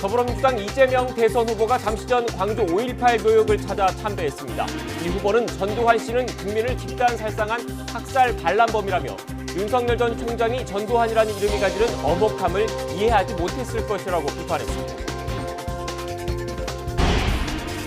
더불어민주당 이재명 대선 후보가 잠시 전 광주 5.18 교육을 찾아 참배했습니다. 이 후보는 전두환 씨는 국민을 집단살상한 학살 반란범이라며 윤석열 전 총장이 전두환이라는 이름이 가지는 엄혹함을 이해하지 못했을 것이라고 비판했습니다.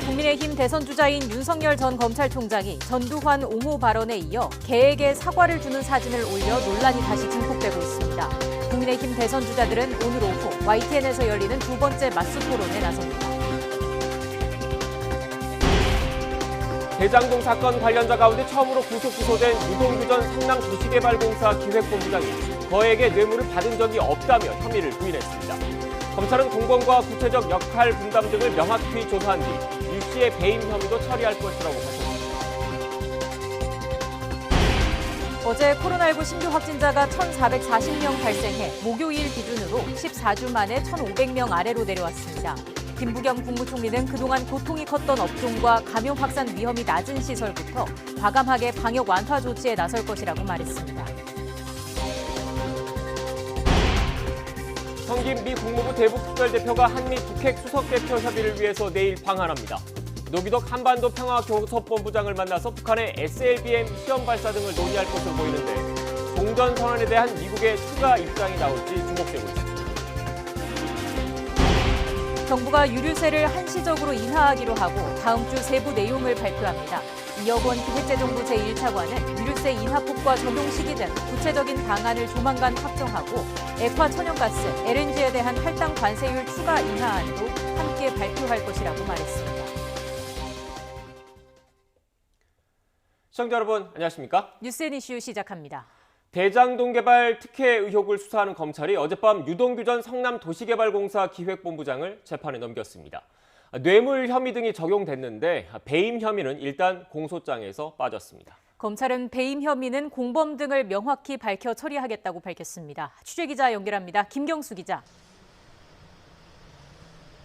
국민의힘 대선 주자인 윤석열 전 검찰총장이 전두환 옹호 발언에 이어 개에게 사과를 주는 사진을 올려 논란이 다시 증폭되고 있습니다. 국민의힘 대선 주자들은 오늘 오후 YTN에서 열리는 두 번째 맞수 토론에 나섭니다. 대장동 사건 관련자 가운데 처음으로 구속 기소된 유동규 전 성남도시개발공사 기획본부장이 거액의 뇌물을 받은 적이 없다며 혐의를 부인했습니다. 검찰은 공범과 구체적 역할 분담 등을 명확히 조사한 뒤 유 씨의 배임 혐의도 처리할 것이라고 밝혔습니다. 어제 코로나19 신규 확진자가 1,440명 발생해 목요일 기준으로 14주 만에 1,500명 아래로 내려왔습니다. 김부겸 국무총리는 그동안 고통이 컸던 업종과 감염 확산 위험이 낮은 시설부터 과감하게 방역 완화 조치에 나설 것이라고 말했습니다. 성김 미 국무부 대북특별대표가 한미 북핵 수석대표 협의를 위해서 내일 방한합니다. 노기덕 한반도 평화교섭본부장을 만나서 북한의 SLBM 시험 발사 등을 논의할 것으로 보이는데 종전선언에 대한 미국의 추가 입장이 나올지 주목되고 있습니다. 정부가 유류세를 한시적으로 인하하기로 하고 다음 주 세부 내용을 발표합니다. 이억 원 기획재정부 제1차관은 유류세 인하폭과 적용 시기 등 구체적인 방안을 조만간 확정하고 액화 천연가스, LNG에 대한 할당 관세율 추가 인하안도 함께 발표할 것이라고 말했습니다. 시청자 여러분 안녕하십니까? 뉴스앤 이슈 시작합니다. 대장동 개발 특혜 의혹을 수사하는 검찰이 어젯밤 유동규 전 성남도시개발공사 기획본부장을 재판에 넘겼습니다. 뇌물 혐의 등이 적용됐는데 배임 혐의는 일단 공소장에서 빠졌습니다. 검찰은 배임 혐의는 공범 등을 명확히 밝혀 처리하겠다고 밝혔습니다. 취재기자 연결합니다. 김경수 기자.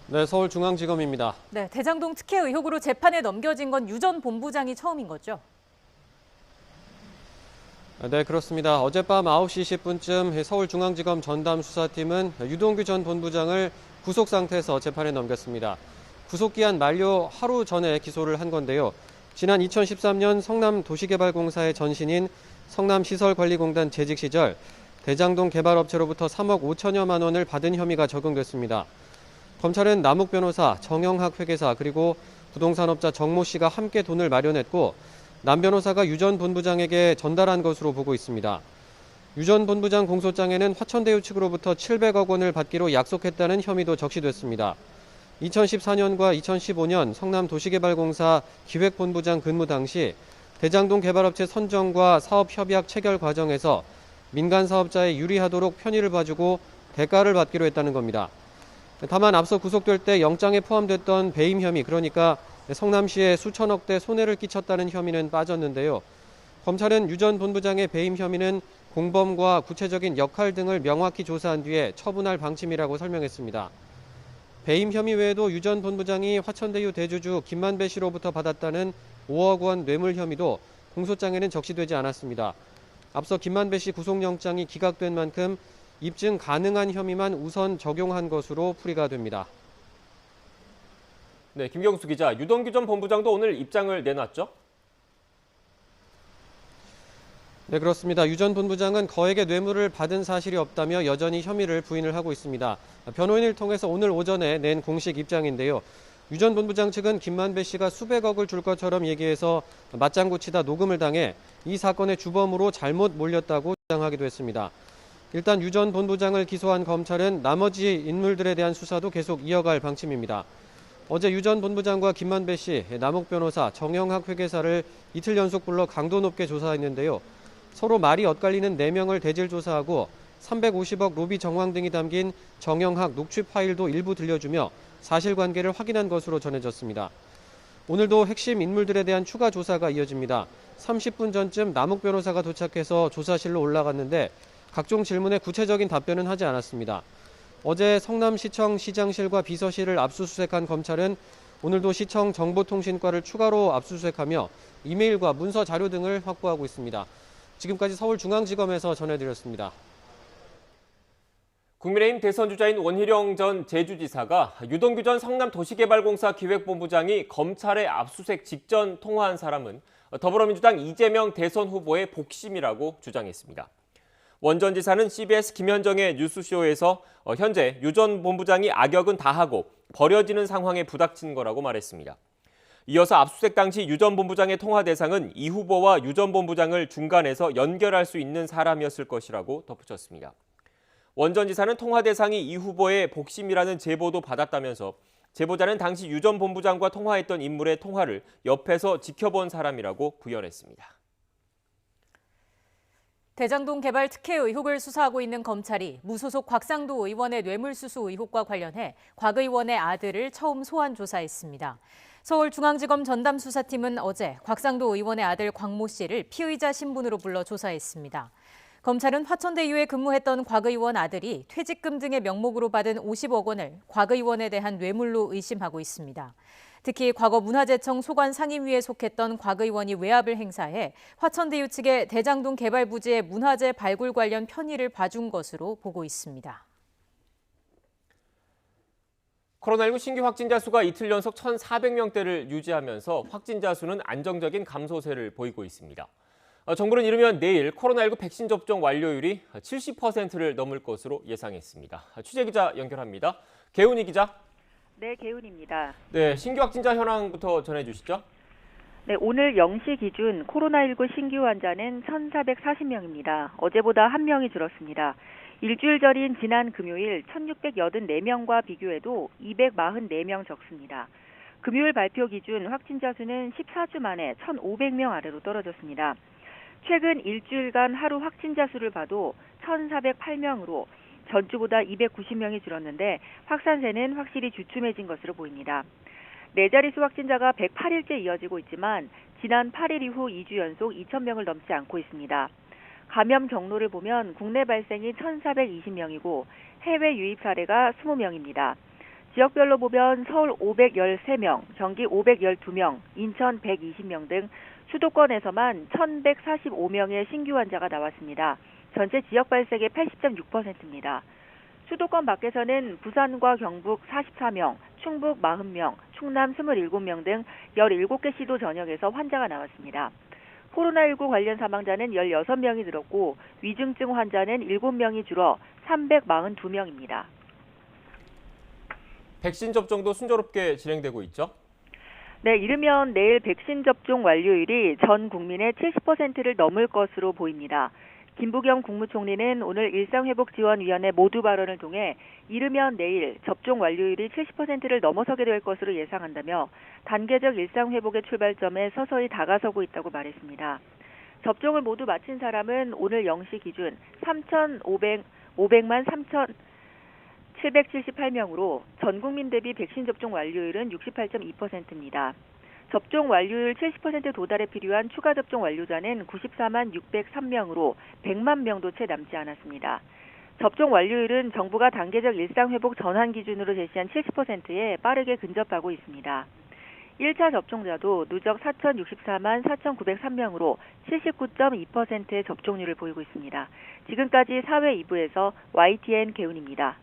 네, 서울중앙지검입니다. 네, 대장동 특혜 의혹으로 재판에 넘겨진 건 유 전 본부장이 처음인 거죠? 네, 그렇습니다. 어젯밤 9시 10분쯤 서울중앙지검 전담수사팀은 유동규 전 본부장을 구속 상태에서 재판에 넘겼습니다. 구속기한 만료 하루 전에 기소를 한 건데요. 지난 2013년 성남도시개발공사의 전신인 성남시설관리공단 재직 시절 대장동 개발업체로부터 3억 5천여만 원을 받은 혐의가 적용됐습니다. 검찰은 남욱 변호사, 정영학 회계사 그리고 부동산업자 정모 씨가 함께 돈을 마련했고 남 변호사가 유 전 본부장에게 전달한 것으로 보고 있습니다. 유 전 본부장 공소장에는 화천대유 측으로부터 700억 원을 받기로 약속했다는 혐의도 적시됐습니다. 2014년과 2015년 성남도시개발공사 기획본부장 근무 당시 대장동 개발업체 선정과 사업협약 체결 과정에서 민간 사업자에 유리하도록 편의를 봐주고 대가를 받기로 했다는 겁니다. 다만 앞서 구속될 때 영장에 포함됐던 배임 혐의, 그러니까 성남시에 수천억대 손해를 끼쳤다는 혐의는 빠졌는데요. 검찰은 유 전 본부장의 배임 혐의는 공범과 구체적인 역할 등을 명확히 조사한 뒤에 처분할 방침이라고 설명했습니다. 배임 혐의 외에도 유 전 본부장이 화천대유 대주주 김만배 씨로부터 받았다는 5억 원 뇌물 혐의도 공소장에는 적시되지 않았습니다. 앞서 김만배 씨 구속영장이 기각된 만큼 입증 가능한 혐의만 우선 적용한 것으로 풀이가 됩니다. 네, 김경수 기자, 유동규 전 본부장도 오늘 입장을 내놨죠? 네, 그렇습니다. 유 전 본부장은 거액의 뇌물을 받은 사실이 없다며 여전히 혐의를 부인을 하고 있습니다. 변호인을 통해서 오늘 오전에 낸 공식 입장인데요. 유 전 본부장 측은 김만배 씨가 수백억을 줄 것처럼 얘기해서 맞장구 치다 녹음을 당해 이 사건의 주범으로 잘못 몰렸다고 주장하기도 했습니다. 일단 유 전 본부장을 기소한 검찰은 나머지 인물들에 대한 수사도 계속 이어갈 방침입니다. 어제 유 전 본부장과 김만배 씨, 남욱 변호사, 정영학 회계사를 이틀 연속 불러 강도 높게 조사했는데요. 서로 말이 엇갈리는 4명을 대질 조사하고 350억 로비 정황 등이 담긴 정영학 녹취 파일도 일부 들려주며 사실관계를 확인한 것으로 전해졌습니다. 오늘도 핵심 인물들에 대한 추가 조사가 이어집니다. 30분 전쯤 남욱 변호사가 도착해서 조사실로 올라갔는데 각종 질문에 구체적인 답변은 하지 않았습니다. 어제 성남시청 시장실과 비서실을 압수수색한 검찰은 오늘도 시청 정보통신과를 추가로 압수수색하며 이메일과 문서 자료 등을 확보하고 있습니다. 지금까지 서울중앙지검에서 전해드렸습니다. 국민의힘 대선 주자인 원희룡 전 제주지사가 유동규 전 성남도시개발공사 기획본부장이 검찰의 압수수색 직전 통화한 사람은 더불어민주당 이재명 대선 후보의 복심이라고 주장했습니다. 원 전 지사는 CBS 김현정의 뉴스쇼에서 현재 유 전 본부장이 악역은 다 하고 버려지는 상황에 부닥친 거라고 말했습니다. 이어서 압수수색 당시 유 전 본부장의 통화 대상은 이 후보와 유 전 본부장을 중간에서 연결할 수 있는 사람이었을 것이라고 덧붙였습니다. 원 전 지사는 통화 대상이 이 후보의 복심이라는 제보도 받았다면서 제보자는 당시 유 전 본부장과 통화했던 인물의 통화를 옆에서 지켜본 사람이라고 부연했습니다. 대장동 개발 특혜 의혹을 수사하고 있는 검찰이 무소속 곽상도 의원의 뇌물수수 의혹과 관련해 곽 의원의 아들을 처음 소환 조사했습니다. 서울중앙지검 전담수사팀은 어제 곽상도 의원의 아들 곽모 씨를 피의자 신분으로 불러 조사했습니다. 검찰은 화천대유에 근무했던 곽 의원 아들이 퇴직금 등의 명목으로 받은 50억 원을 곽 의원에 대한 뇌물로 의심하고 있습니다. 특히 과거 문화재청 소관상임위에 속했던 곽 의원이 외압을 행사해 화천대유 측의 대장동 개발 부지의 문화재 발굴 관련 편의를 봐준 것으로 보고 있습니다. 코로나19 신규 확진자 수가 이틀 연속 1,400명대를 유지하면서 확진자 수는 안정적인 감소세를 보이고 있습니다. 정부는 이르면 내일 코로나19 백신 접종 완료율이 70%를 넘을 것으로 예상했습니다. 취재기자 연결합니다. 개훈이 기자. 네, 개훈입니다. 네, 신규 확진자 현황부터 전해주시죠. 네, 오늘 0시 기준 코로나19 신규 환자는 1,440명입니다. 어제보다 1명이 줄었습니다. 일주일 전인 지난 금요일 1,684명과 비교해도 244명 적습니다. 금요일 발표 기준 확진자 수는 14주 만에 1,500명 아래로 떨어졌습니다. 최근 일주일간 하루 확진자 수를 봐도 1,408명으로 전주보다 290명이 줄었는데 확산세는 확실히 주춤해진 것으로 보입니다. 네 자릿수 확진자가 108일째 이어지고 있지만 지난 8일 이후 2주 연속 2,000명을 넘지 않고 있습니다. 감염 경로를 보면 국내 발생이 1,420명이고 해외 유입 사례가 20명입니다. 지역별로 보면 서울 513명, 경기 512명, 인천 120명 등 수도권에서만 1,145명의 신규 환자가 나왔습니다. 전체 지역 발생의 80.6%입니다. 수도권 밖에서는 부산과 경북 44명, 충북 40명, 충남 27명 등 17개 시도 전역에서 환자가 나왔습니다. 코로나19 관련 사망자는 16명이 늘었고 위중증 환자는 7명이 줄어 342명입니다. 백신 접종도 순조롭게 진행되고 있죠? 네, 이르면 내일 백신 접종 완료율이 전 국민의 70%를 넘을 것으로 보입니다. 김부겸 국무총리는 오늘 일상회복지원위원회 모두 발언을 통해 이르면 내일 접종 완료율이 70%를 넘어서게 될 것으로 예상한다며 단계적 일상회복의 출발점에 서서히 다가서고 있다고 말했습니다. 접종을 모두 마친 사람은 오늘 0시 기준 500만 3,778명으로 전 국민 대비 백신 접종 완료율은 68.2%입니다. 접종 완료율 70% 도달에 필요한 추가 접종 완료자는 94만 603명으로 100만 명도 채 남지 않았습니다. 접종 완료율은 정부가 단계적 일상회복 전환 기준으로 제시한 70%에 빠르게 근접하고 있습니다. 1차 접종자도 누적 4,064만 4,903명으로 79.2%의 접종률을 보이고 있습니다. 지금까지 사회 2부에서 YTN 개훈입니다.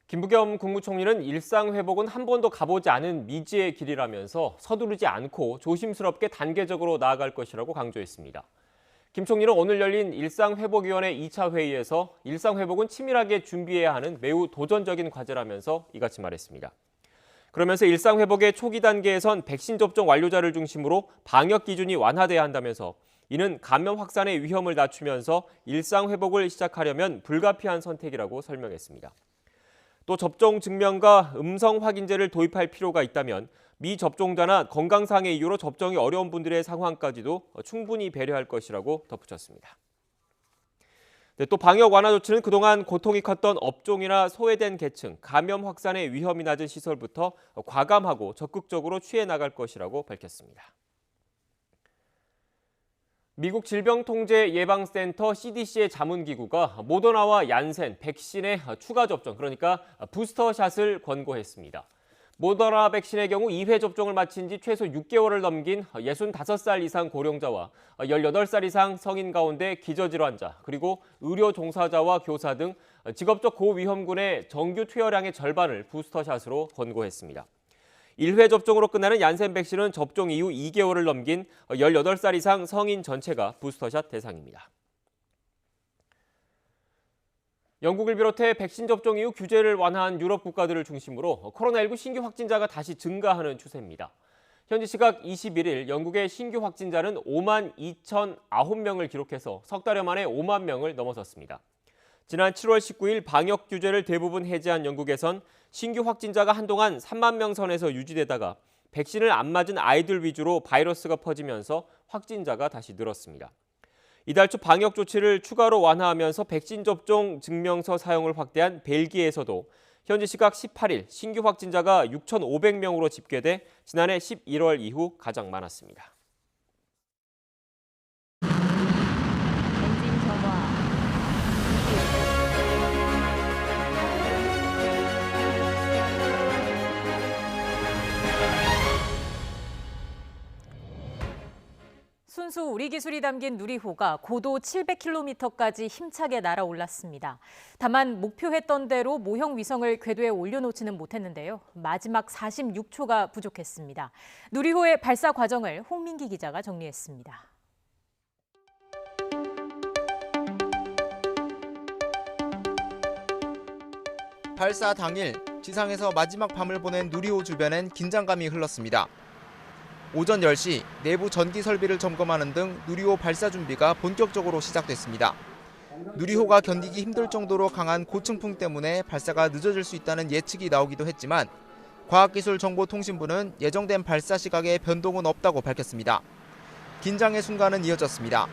김부겸 국무총리는 일상회복은 한 번도 가보지 않은 미지의 길이라면서 서두르지 않고 조심스럽게 단계적으로 나아갈 것이라고 강조했습니다. 김 총리는 오늘 열린 일상회복위원회 2차 회의에서 일상회복은 치밀하게 준비해야 하는 매우 도전적인 과제라면서 이같이 말했습니다. 그러면서 일상회복의 초기 단계에선 백신 접종 완료자를 중심으로 방역 기준이 완화돼야 한다면서 이는 감염 확산의 위험을 낮추면서 일상회복을 시작하려면 불가피한 선택이라고 설명했습니다. 또 접종 증명과 음성 확인제를 도입할 필요가 있다면 미접종자나 건강상의 이유로 접종이 어려운 분들의 상황까지도 충분히 배려할 것이라고 덧붙였습니다. 또 방역 완화 조치는 그동안 고통이 컸던 업종이나 소외된 계층, 감염 확산의 위험이 낮은 시설부터 과감하고 적극적으로 취해 나갈 것이라고 밝혔습니다. 미국 질병통제예방센터 CDC의 자문기구가 모더나와 얀센 백신의 추가 접종, 그러니까 부스터샷을 권고했습니다. 모더나 백신의 경우 2회 접종을 마친 지 최소 6개월을 넘긴 65살 이상 고령자와 18살 이상 성인 가운데 기저질환자, 그리고 의료 종사자와 교사 등 직업적 고위험군의 정규 투여량의 절반을 부스터샷으로 권고했습니다. 1회 접종으로 끝나는 얀센 백신은 접종 이후 2개월을 넘긴 18살 이상 성인 전체가 부스터샷 대상입니다. 영국을 비롯해 백신 접종 이후 규제를 완화한 유럽 국가들을 중심으로 코로나19 신규 확진자가 다시 증가하는 추세입니다. 현지 시각 21일 영국의 신규 확진자는 5만 2,009명을 기록해서 석 달여 만에 5만 명을 넘어섰습니다. 지난 7월 19일 방역 규제를 대부분 해제한 영국에선 신규 확진자가 한동안 3만 명 선에서 유지되다가 백신을 안 맞은 아이들 위주로 바이러스가 퍼지면서 확진자가 다시 늘었습니다. 이달 초 방역 조치를 추가로 완화하면서 백신 접종 증명서 사용을 확대한 벨기에에서도 현지 시각 18일 신규 확진자가 6,500명으로 집계돼 지난해 11월 이후 가장 많았습니다. 엔진 점화. 순수 우리 기술이 담긴 누리호가 고도 700km까지 힘차게 날아올랐습니다. 다만 목표했던 대로 모형 위성을 궤도에 올려놓지는 못했는데요. 마지막 46초가 부족했습니다. 누리호의 발사 과정을 홍민기 기자가 정리했습니다. 발사 당일 지상에서 마지막 밤을 보낸 누리호 주변엔 긴장감이 흘렀습니다. 오전 10시 내부 전기 설비를 점검하는 등 누리호 발사 준비가 본격적으로 시작됐습니다. 누리호가 견디기 힘들 정도로 강한 고층풍 때문에 발사가 늦어질 수 있다는 예측이 나오기도 했지만 과학기술정보통신부는 예정된 발사 시각에 변동은 없다고 밝혔습니다. 긴장의 순간은 이어졌습니다.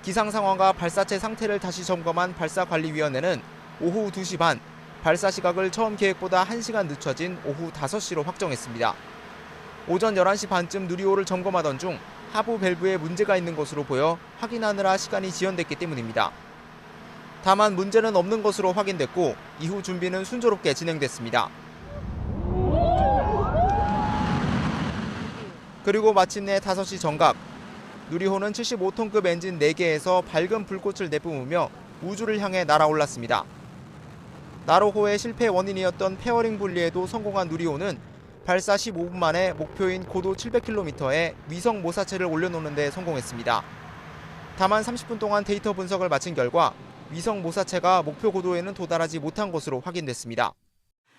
기상 상황과 발사체 상태를 다시 점검한 발사관리위원회는 오후 2시 반 발사 시각을 처음 계획보다 1시간 늦춰진 오후 5시로 확정했습니다. 오전 11시 반쯤 누리호를 점검하던 중 하부 밸브에 문제가 있는 것으로 보여 확인하느라 시간이 지연됐기 때문입니다. 다만 문제는 없는 것으로 확인됐고 이후 준비는 순조롭게 진행됐습니다. 그리고 마침내 5시 정각, 누리호는 75톤급 엔진 4개에서 밝은 불꽃을 내뿜으며 우주를 향해 날아올랐습니다. 나로호의 실패 원인이었던 페어링 분리에도 성공한 누리호는 발사 15분 만에 목표인 고도 700km에 위성 모사체를 올려놓는 데 성공했습니다. 다만 30분 동안 데이터 분석을 마친 결과 위성 모사체가 목표 고도에는 도달하지 못한 것으로 확인됐습니다.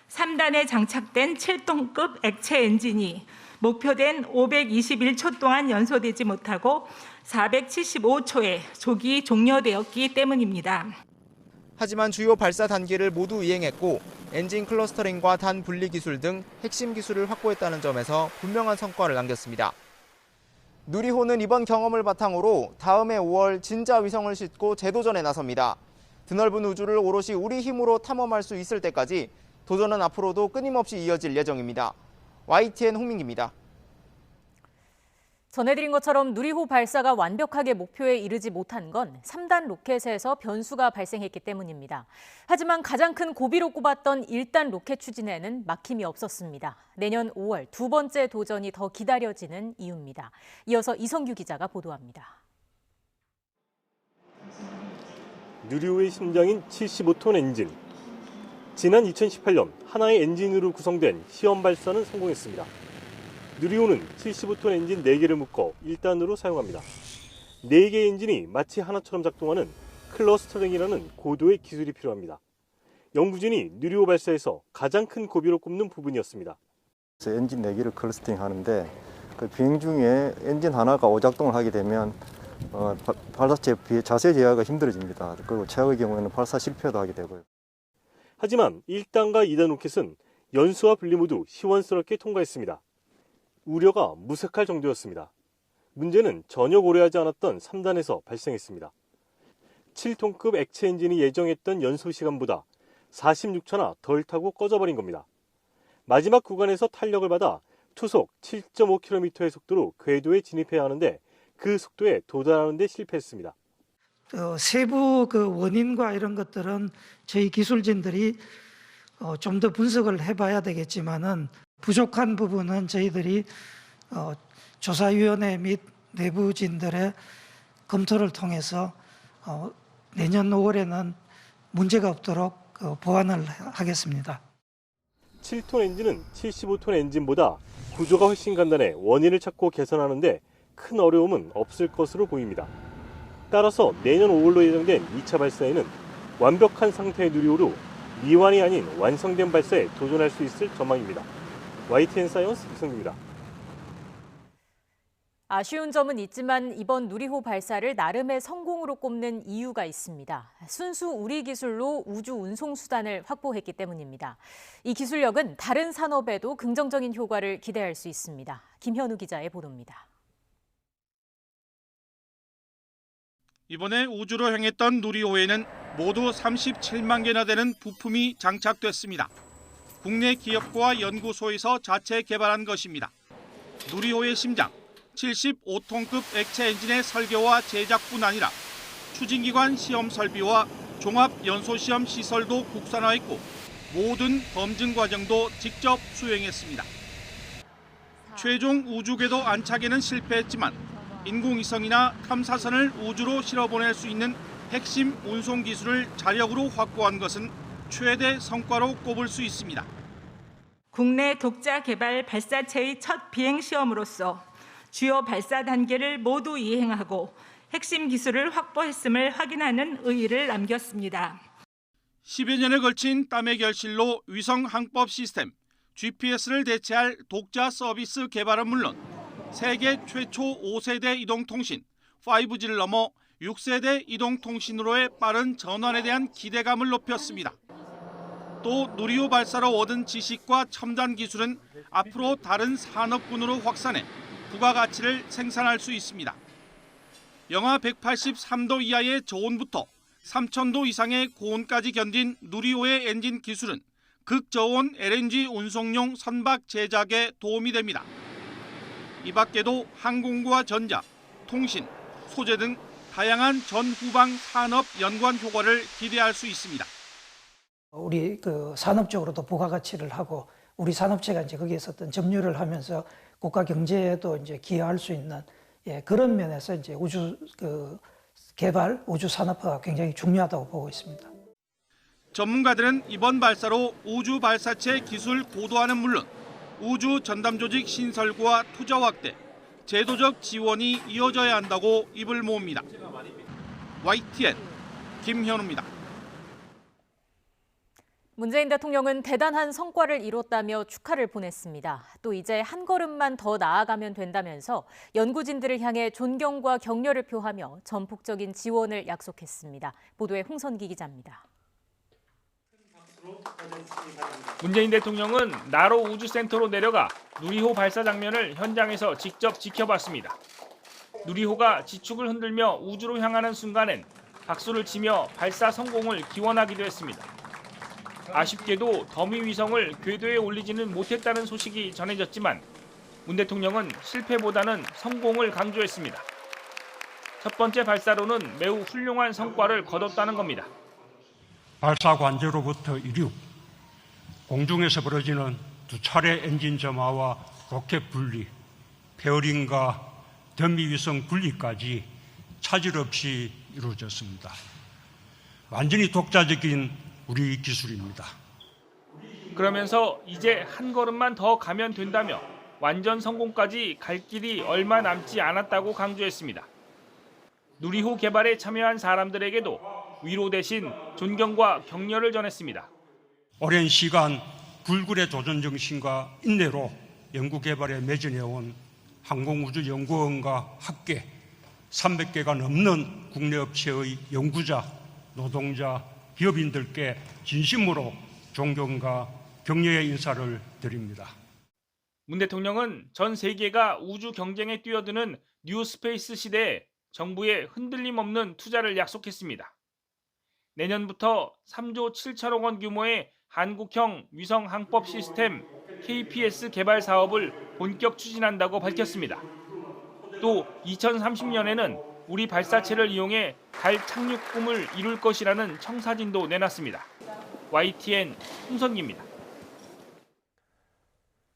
3단에 장착된 7톤급 액체 엔진이 목표된 521초 동안 연소되지 못하고 475초에 조기 종료되었기 때문입니다. 하지만 주요 발사 단계를 모두 이행했고 엔진 클러스터링과 단 분리 기술 등 핵심 기술을 확보했다는 점에서 분명한 성과를 남겼습니다. 누리호는 이번 경험을 바탕으로 다음해 5월 진짜 위성을 싣고 재도전에 나섭니다. 드넓은 우주를 오롯이 우리 힘으로 탐험할 수 있을 때까지 도전은 앞으로도 끊임없이 이어질 예정입니다. YTN 홍민기입니다. 전해드린 것처럼 누리호 발사가 완벽하게 목표에 이르지 못한 건 3단 로켓에서 변수가 발생했기 때문입니다. 하지만 가장 큰 고비로 꼽았던 1단 로켓 추진에는 막힘이 없었습니다. 내년 5월 두 번째 도전이 더 기다려지는 이유입니다. 이어서 이성규 기자가 보도합니다. 누리호의 심장인 75톤 엔진. 지난 2018년 하나의 엔진으로 구성된 시험 발사는 성공했습니다. 누리호는 75톤 엔진 4개를 묶어 1단으로 사용합니다. 4개의 엔진이 마치 하나처럼 작동하는 클러스터링이라는 고도의 기술이 필요합니다. 연구진이 누리호 발사에서 가장 큰 고비로 꼽는 부분이었습니다. 엔진 4개를 클러스팅 하는데 그 비행 중에 엔진 하나가 오작동을 하게 되면 발사체 자세 제어가 힘들어집니다. 그리고 최악의 경우에는 발사 실패도 하게 되고요. 하지만 1단과 2단 로켓은 연수와 분리 모두 시원스럽게 통과했습니다. 우려가 무색할 정도였습니다. 문제는 전혀 고려하지 않았던 3단에서 발생했습니다. 7톤급 액체 엔진이 예정했던 연소 시간보다 46초나 덜 타고 꺼져버린 겁니다. 마지막 구간에서 탄력을 받아 초속 7.5km의 속도로 궤도에 진입해야 하는데 그 속도에 도달하는 데 실패했습니다. 세부 원인과 이런 것들은 저희 기술진들이 좀 더 분석을 해봐야 되겠지만은 부족한 부분은 저희들이 조사위원회 및 내부진들의 검토를 통해서 내년 5월에는 문제가 없도록 보완을 하겠습니다. 7톤 엔진은 75톤 엔진보다 구조가 훨씬 간단해 원인을 찾고 개선하는데 큰 어려움은 없을 것으로 보입니다. 따라서 내년 5월로 예정된 2차 발사에는 완벽한 상태의 누리호로 미완이 아닌 완성된 발사에 도전할 수 있을 전망입니다. YTN 사이언스 이승규입니다. 아쉬운 점은 있지만 이번 누리호 발사를 나름의 성공으로 꼽는 이유가 있습니다. 순수 우리 기술로 우주 운송 수단을 확보했기 때문입니다. 이 기술력은 다른 산업에도 긍정적인 효과를 기대할 수 있습니다. 김현우 기자의 보도입니다. 이번에 우주로 향했던 누리호에는 모두 37만 개나 되는 부품이 장착됐습니다. 국내 기업과 연구소에서 자체 개발한 것입니다. 누리호의 심장, 75톤급 액체 엔진의 설계와 제작뿐 아니라 추진기관 시험 설비와 종합 연소시험 시설도 국산화했고 모든 검증 과정도 직접 수행했습니다. 최종 우주궤도 안착에는 실패했지만 인공위성이나 탐사선을 우주로 실어보낼 수 있는 핵심 운송 기술을 자력으로 확보한 것은 최대 성과로 꼽을 수 있습니다. 국내 독자 개발 발사체의 첫 비행 시험으로서 주요 발사 단계를 모두 이행하고 핵심 기술을 확보했음을 확인하는 의의를 남겼습니다. 10여 년에 걸친 땀의 결실로 위성 항법 시스템, GPS를 대체할 독자 서비스 개발은 물론 세계 최초 5세대 이동통신, 5G를 넘어 6세대 이동통신으로의 빠른 전환에 대한 기대감을 높였습니다. 또 누리호 발사로 얻은 지식과 첨단 기술은 앞으로 다른 산업군으로 확산해 부가가치를 생산할 수 있습니다. 영하 183도 이하의 저온부터 3000도 이상의 고온까지 견딘 누리호의 엔진 기술은 극저온 LNG 운송용 선박 제작에 도움이 됩니다. 이 밖에도 항공과 전자, 통신, 소재 등 다양한 전후방 산업 연관 효과를 기대할 수 있습니다. 우리 산업적으로도 부가가치를 하고 우리 산업체가 이제 거기에서 어떤 점유를 하면서 국가 경제에도 이제 기여할 수 있는 그런 면에서 이제 우주 개발, 우주 산업화가 굉장히 중요하다고 보고 있습니다. 전문가들은 이번 발사로 우주 발사체 기술 고도화는 물론 우주 전담 조직 신설과 투자 확대, 제도적 지원이 이어져야 한다고 입을 모읍니다. YTN 김현우입니다. 문재인 대통령은 대단한 성과를 이뤘다며 축하를 보냈습니다. 또 이제 한 걸음만 더 나아가면 된다면서 연구진들을 향해 존경과 격려를 표하며 전폭적인 지원을 약속했습니다. 보도에 홍선기 기자입니다. 문재인 대통령은 나로 우주센터로 내려가 누리호 발사 장면을 현장에서 직접 지켜봤습니다. 누리호가 지축을 흔들며 우주로 향하는 순간엔 박수를 치며 발사 성공을 기원하기도 했습니다. 아쉽게도 더미 위성을 궤도에 올리지는 못했다는 소식이 전해졌지만 문 대통령은 실패보다는 성공을 강조했습니다. 첫 번째 발사로는 매우 훌륭한 성과를 거뒀다는 겁니다. 발사 관제로부터 이륙, 공중에서 벌어지는 두 차례 엔진 점화와 로켓 분리, 페어링과 더미 위성 분리까지 차질 없이 이루어졌습니다. 완전히 독자적인 우리 기술입니다. 그러면서 이제 한 걸음만 더 가면 된다며 완전 성공까지 갈 길이 얼마 남지 않았다고 강조했습니다. 누리호 개발에 참여한 사람들에게도 위로 대신 존경과 격려를 전했습니다. 오랜 시간 불굴의 도전 정신과 인내로 연구 개발에 매진해온 항공우주연구원과 학계 300개가 넘는 국내 업체의 연구자, 노동자, 기업인들께 진심으로 존경과 격려의 인사를 드립니다. 문 대통령은 전 세계가 우주 경쟁에 뛰어드는 뉴스페이스 시대에 정부의 흔들림 없는 투자를 약속했습니다. 내년부터 3조 7천억 원 규모의 한국형 위성 항법 시스템 KPS 개발 사업을 본격 추진한다고 밝혔습니다. 또 2030년에는 우리 발사체를 이용해 달 착륙 꿈을 이룰 것이라는 청사진도 내놨습니다. YTN 홍선기입니다.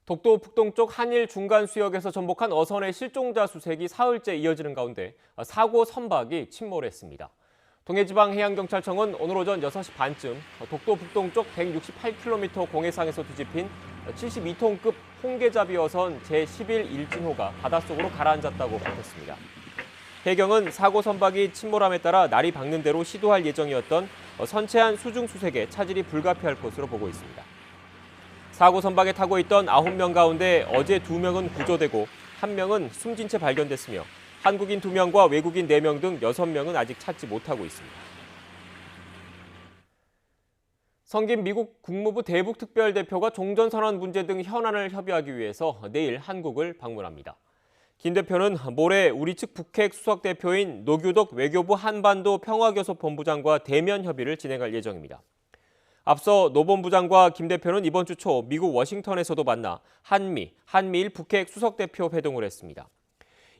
독도 북동쪽 한일 중간 수역에서 전복한 어선의 실종자 수색이 사흘째 이어지는 가운데 사고 선박이 침몰했습니다. 동해지방해양경찰청은 오늘 오전 6시 반쯤 독도 북동쪽 168km 공해상에서 뒤집힌 72톤급 홍계자비 어선 제11 일진호가 바닷속으로 가라앉았다고 밝혔습니다. 해경은 사고 선박이 침몰함에 따라 날이 밝는 대로 시도할 예정이었던 선체한 수중 수색에 차질이 불가피할 것으로 보고 있습니다. 사고 선박에 타고 있던 9명 가운데 어제 2명은 구조되고 1명은 숨진 채 발견됐으며 한국인 2명과 외국인 4명 등 6명은 아직 찾지 못하고 있습니다. 성김 미국 국무부 대북특별대표가 종전선언 문제 등 현안을 협의하기 위해서 내일 한국을 방문합니다. 김 대표는 모레 우리 측 북핵 수석대표인 노규덕 외교부 한반도 평화교섭본부장과 대면 협의를 진행할 예정입니다. 앞서 노 본부장과 김 대표는 이번 주 초 미국 워싱턴에서도 만나 한미일 북핵 수석대표 회동을 했습니다.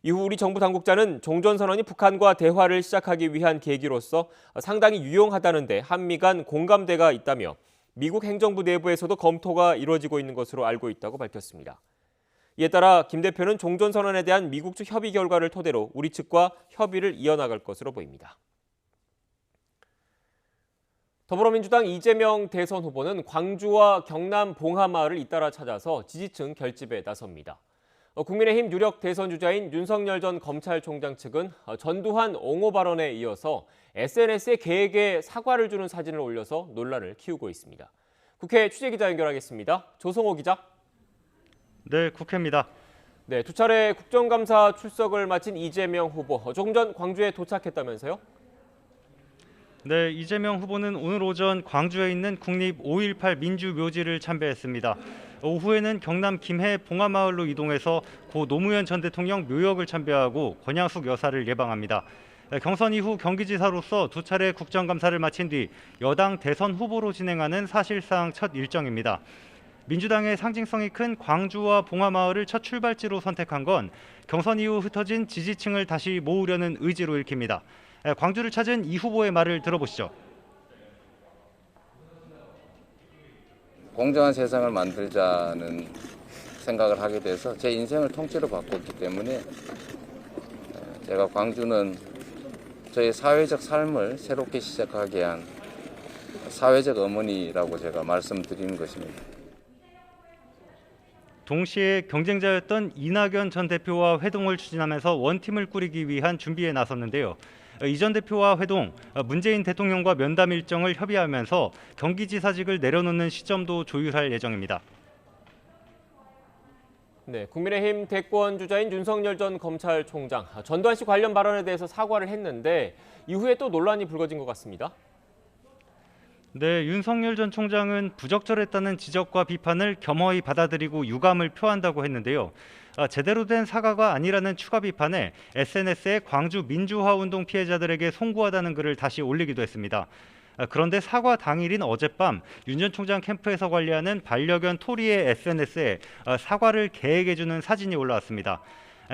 이후 우리 정부 당국자는 종전선언이 북한과 대화를 시작하기 위한 계기로서 상당히 유용하다는데 한미 간 공감대가 있다며 미국 행정부 내부에서도 검토가 이루어지고 있는 것으로 알고 있다고 밝혔습니다. 이에 따라 김 대표는 종전선언에 대한 미국 측 협의 결과를 토대로 우리 측과 협의를 이어나갈 것으로 보입니다. 더불어민주당 이재명 대선 후보는 광주와 경남 봉하마을을 잇따라 찾아서 지지층 결집에 나섭니다. 국민의힘 유력 대선 주자인 윤석열 전 검찰총장 측은 전두환 옹호 발언에 이어서 SNS에 개에게 사과를 주는 사진을 올려서 논란을 키우고 있습니다. 국회 취재기자 연결하겠습니다. 조성호 기자. 네, 국회입니다. 네, 2차례 국정감사 출석을 마친 이재명 후보. 조금 전 광주에 도착했다면서요? 네, 이재명 후보는 오늘 오전 광주에 있는 국립 5.18 민주묘지를 참배했습니다. 오후에는 경남 김해 봉하마을로 이동해서 고 노무현 전 대통령 묘역을 참배하고 권양숙 여사를 예방합니다. 경선 이후 경기지사로서 2차례 국정감사를 마친 뒤 여당 대선 후보로 진행하는 사실상 첫 일정입니다. 민주당의 상징성이 큰 광주와 봉하마을을 첫 출발지로 선택한 건 경선 이후 흩어진 지지층을 다시 모으려는 의지로 읽힙니다. 광주를 찾은 이 후보의 말을 들어보시죠. 공정한 세상을 만들자는 생각을 하게 돼서 제 인생을 통째로 바꿨기 때문에 제가 광주는 저의 사회적 삶을 새롭게 시작하게 한 사회적 어머니라고 제가 말씀드리는 것입니다. 동시에 경쟁자였던 이낙연 전 대표와 회동을 추진하면서 원팀을 꾸리기 위한 준비에 나섰는데요. 이 전 대표와 회동, 문재인 대통령과 면담 일정을 협의하면서 경기지사직을 내려놓는 시점도 조율할 예정입니다. 네, 국민의힘 대권 주자인 윤석열 전 검찰총장, 전두환 씨 관련 발언에 대해서 사과를 했는데 이후에 또 논란이 불거진 것 같습니다. 네, 윤석열 전 총장은 부적절했다는 지적과 비판을 겸허히 받아들이고 유감을 표한다고 했는데요. 제대로 된 사과가 아니라는 추가 비판에 SNS에 광주 민주화 운동 피해자들에게 송구하다는 글을 다시 올리기도 했습니다. 그런데 사과 당일인 어젯밤 윤 전 총장 캠프에서 관리하는 반려견 토리의 SNS에 사과를 개에게 주는 사진이 올라왔습니다.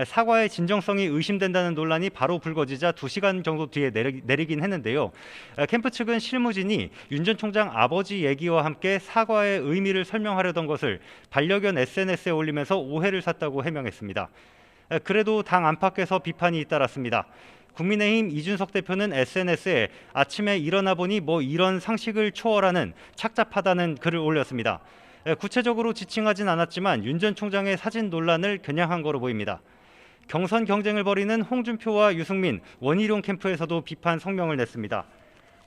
사과의 진정성이 의심된다는 논란이 바로 불거지자 2시간 정도 뒤에 내리긴 했는데요. 캠프 측은 실무진이 윤 전 총장 아버지 얘기와 함께 사과의 의미를 설명하려던 것을 반려견 SNS에 올리면서 오해를 샀다고 해명했습니다. 그래도 당 안팎에서 비판이 잇따랐습니다. 국민의힘 이준석 대표는 SNS에 아침에 일어나 보니 뭐 이런 상식을 초월하는 착잡하다는 글을 올렸습니다. 구체적으로 지칭하진 않았지만 윤 전 총장의 사진 논란을 겨냥한 거로 보입니다. 경선 경쟁을 벌이는 홍준표와 유승민, 원희룡 캠프에서도 비판 성명을 냈습니다.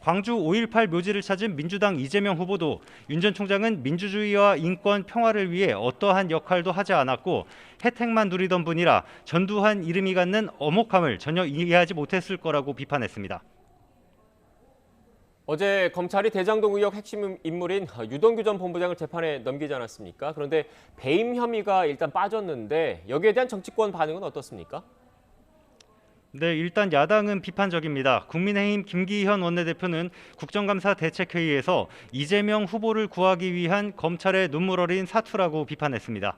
광주 5.18 묘지를 찾은 민주당 이재명 후보도 윤 전 총장은 민주주의와 인권, 평화를 위해 어떠한 역할도 하지 않았고 혜택만 누리던 분이라 전두환 이름이 갖는 엄혹함을 전혀 이해하지 못했을 거라고 비판했습니다. 어제 검찰이 대장동 의혹 핵심 인물인 유동규 전 본부장을 재판에 넘기지 않았습니까? 그런데 배임 혐의가 일단 빠졌는데 여기에 대한 정치권 반응은 어떻습니까? 네, 일단 야당은 비판적입니다. 국민의힘 김기현 원내대표는 국정감사 대책회의에서 이재명 후보를 구하기 위한 검찰의 눈물 어린 사투라고 비판했습니다.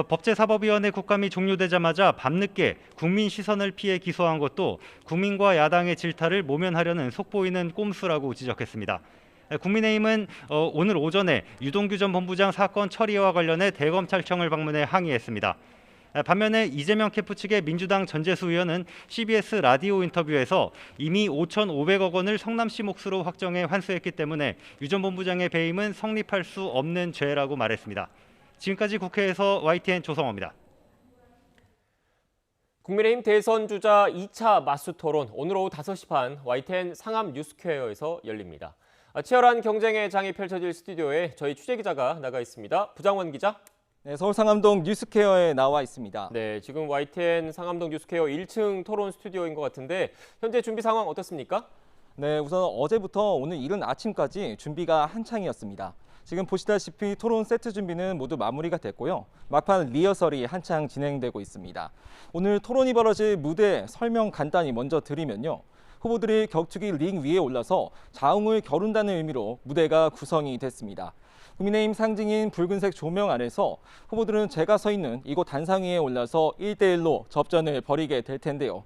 법제사법위원회 국감이 종료되자마자 밤늦게 국민 시선을 피해 기소한 것도 국민과 야당의 질타를 모면하려는 속보이는 꼼수라고 지적했습니다. 국민의힘은 오늘 오전에 유동규 전 본부장 사건 처리와 관련해 대검찰청을 방문해 항의했습니다. 반면에 이재명 캠프 측의 민주당 전재수 의원은 CBS 라디오 인터뷰에서 이미 5,500억 원을 성남시 몫으로 확정해 환수했기 때문에 유 전 본부장의 배임은 성립할 수 없는 죄라고 말했습니다. 지금까지 국회에서 YTN 조성호입니다. 국민의힘 대선 주자 2차 맞수 토론 오늘 오후 5시 반 YTN 상암 뉴스퀘어에서 열립니다. 치열한 경쟁의 장이 펼쳐질 스튜디오에 저희 취재기자가 나가 있습니다. 부장원 기자. 네, 서울 상암동 뉴스퀘어에 나와 있습니다. 네, 지금 YTN 상암동 뉴스퀘어 1층 토론 스튜디오인 것 같은데 현재 준비 상황 어떻습니까? 네, 우선 어제부터 오늘 이른 아침까지 준비가 한창이었습니다. 지금 보시다시피 토론 세트 준비는 모두 마무리가 됐고요. 막판 리허설이 한창 진행되고 있습니다. 오늘 토론이 벌어질 무대 설명 간단히 먼저 드리면요. 후보들이 격투기 링 위에 올라서 자웅을 겨룬다는 의미로 무대가 구성이 됐습니다. 국민의힘 상징인 붉은색 조명 아래서 후보들은 제가 서 있는 이곳 단상 위에 올라서 1대1로 접전을 벌이게 될 텐데요.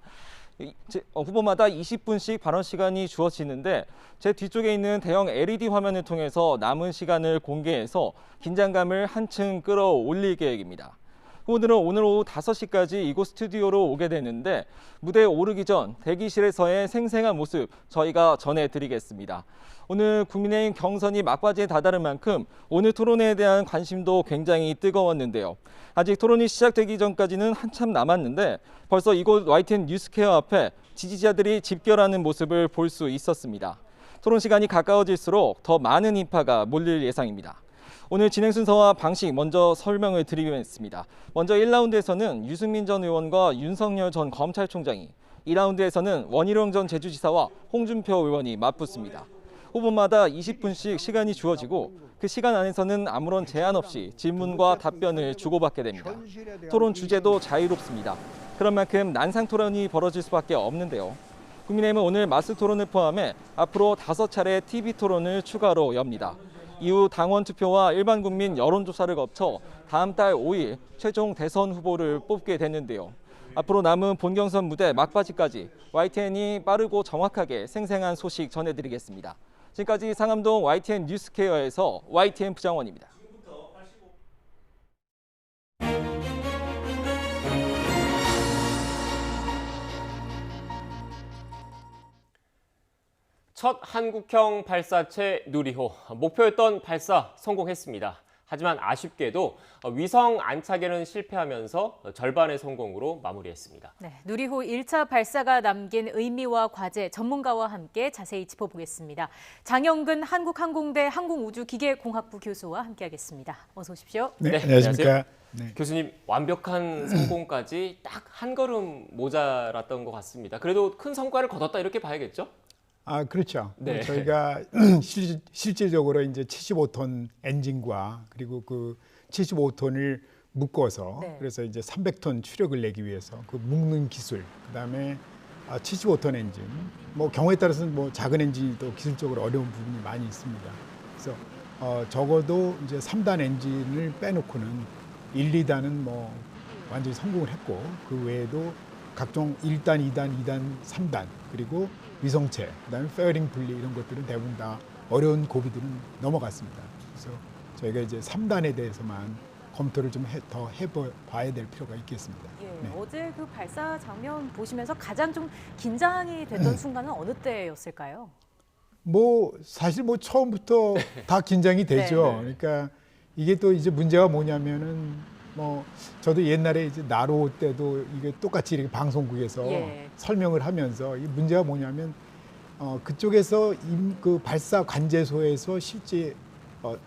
후보마다 20분씩 발언 시간이 주어지는데 제 뒤쪽에 있는 대형 LED 화면을 통해서 남은 시간을 공개해서 긴장감을 한층 끌어올릴 계획입니다. 후보들은 오늘 오후 5시까지 이곳 스튜디오로 오게 되는데 무대에 오르기 전 대기실에서의 생생한 모습 저희가 전해드리겠습니다. 오늘 국민의힘 경선이 막바지에 다다른 만큼 오늘 토론에 대한 관심도 굉장히 뜨거웠는데요. 아직 토론이 시작되기 전까지는 한참 남았는데 벌써 이곳 YTN 뉴스퀘어 앞에 지지자들이 집결하는 모습을 볼 수 있었습니다. 토론 시간이 가까워질수록 더 많은 인파가 몰릴 예상입니다. 오늘 진행 순서와 방식 먼저 설명을 드리겠습니다. 먼저 1라운드에서는 유승민 전 의원과 윤석열 전 검찰총장이, 2라운드에서는 원희룡 전 제주지사와 홍준표 의원이 맞붙습니다. 후보마다 20분씩 시간이 주어지고 그 시간 안에서는 아무런 제한 없이 질문과 답변을 주고받게 됩니다. 토론 주제도 자유롭습니다. 그런 만큼 난상 토론이 벌어질 수밖에 없는데요. 국민의힘은 오늘 마스 토론을 포함해 앞으로 5차례 TV 토론을 추가로 엽니다. 이후 당원 투표와 일반 국민 여론조사를 거쳐 다음 달 5일 최종 대선 후보를 뽑게 됐는데요. 앞으로 남은 본경선 무대 막바지까지 YTN이 빠르고 정확하게 생생한 소식 전해드리겠습니다. 지금까지 상암동 YTN 뉴스케어에서 YTN 부장원입니다. 첫 한국형 발사체 누리호, 목표였던 발사 성공했습니다. 하지만 아쉽게도 위성 안착에는 실패하면서 절반의 성공으로 마무리했습니다. 네, 누리호 1차 발사가 남긴 의미와 과제 전문가와 함께 자세히 짚어보겠습니다. 장영근 한국항공대 항공우주기계공학부 교수와 함께하겠습니다. 어서 오십시오. 네, 안녕하십니까. 네. 교수님, 완벽한 성공까지 딱 한 걸음 모자랐던 것 같습니다. 그래도 큰 성과를 거뒀다 이렇게 봐야겠죠? 아, 그렇죠. 네. 저희가 실질적으로 이제 75톤 엔진과 그리고 그 75톤을 묶어서 그래서 이제 300톤 추력을 내기 위해서 그 묶는 기술, 그다음에 75톤 엔진, 뭐 경우에 따라서는 뭐 작은 엔진이 또 기술적으로 어려운 부분이 많이 있습니다. 그래서 적어도 이제 3단 엔진을 빼놓고는 1, 2단은 뭐 완전히 성공을 했고 그 외에도 각종 1단, 2단, 2단, 3단 그리고 위성체, 그다음에 페어링 분리 이런 것들은 대부분 다 어려운 고비들은 넘어갔습니다. 그래서 저희가 이제 3단에 대해서만 검토를 좀 더 해봐야 될 필요가 있겠습니다. 예, 네. 어제 그 발사 장면 보시면서 가장 좀 긴장이 됐던 순간은 어느 때였을까요? 뭐 사실 뭐 처음부터 다 긴장이 되죠. 네. 그러니까 이게 또 이제 문제가 뭐냐면은 뭐 저도 옛날에 이제 나로 때도 이게 똑같이 이렇게 방송국에서 설명을 하면서 이 문제가 뭐냐면 그쪽에서 그 발사 관제소에서 실제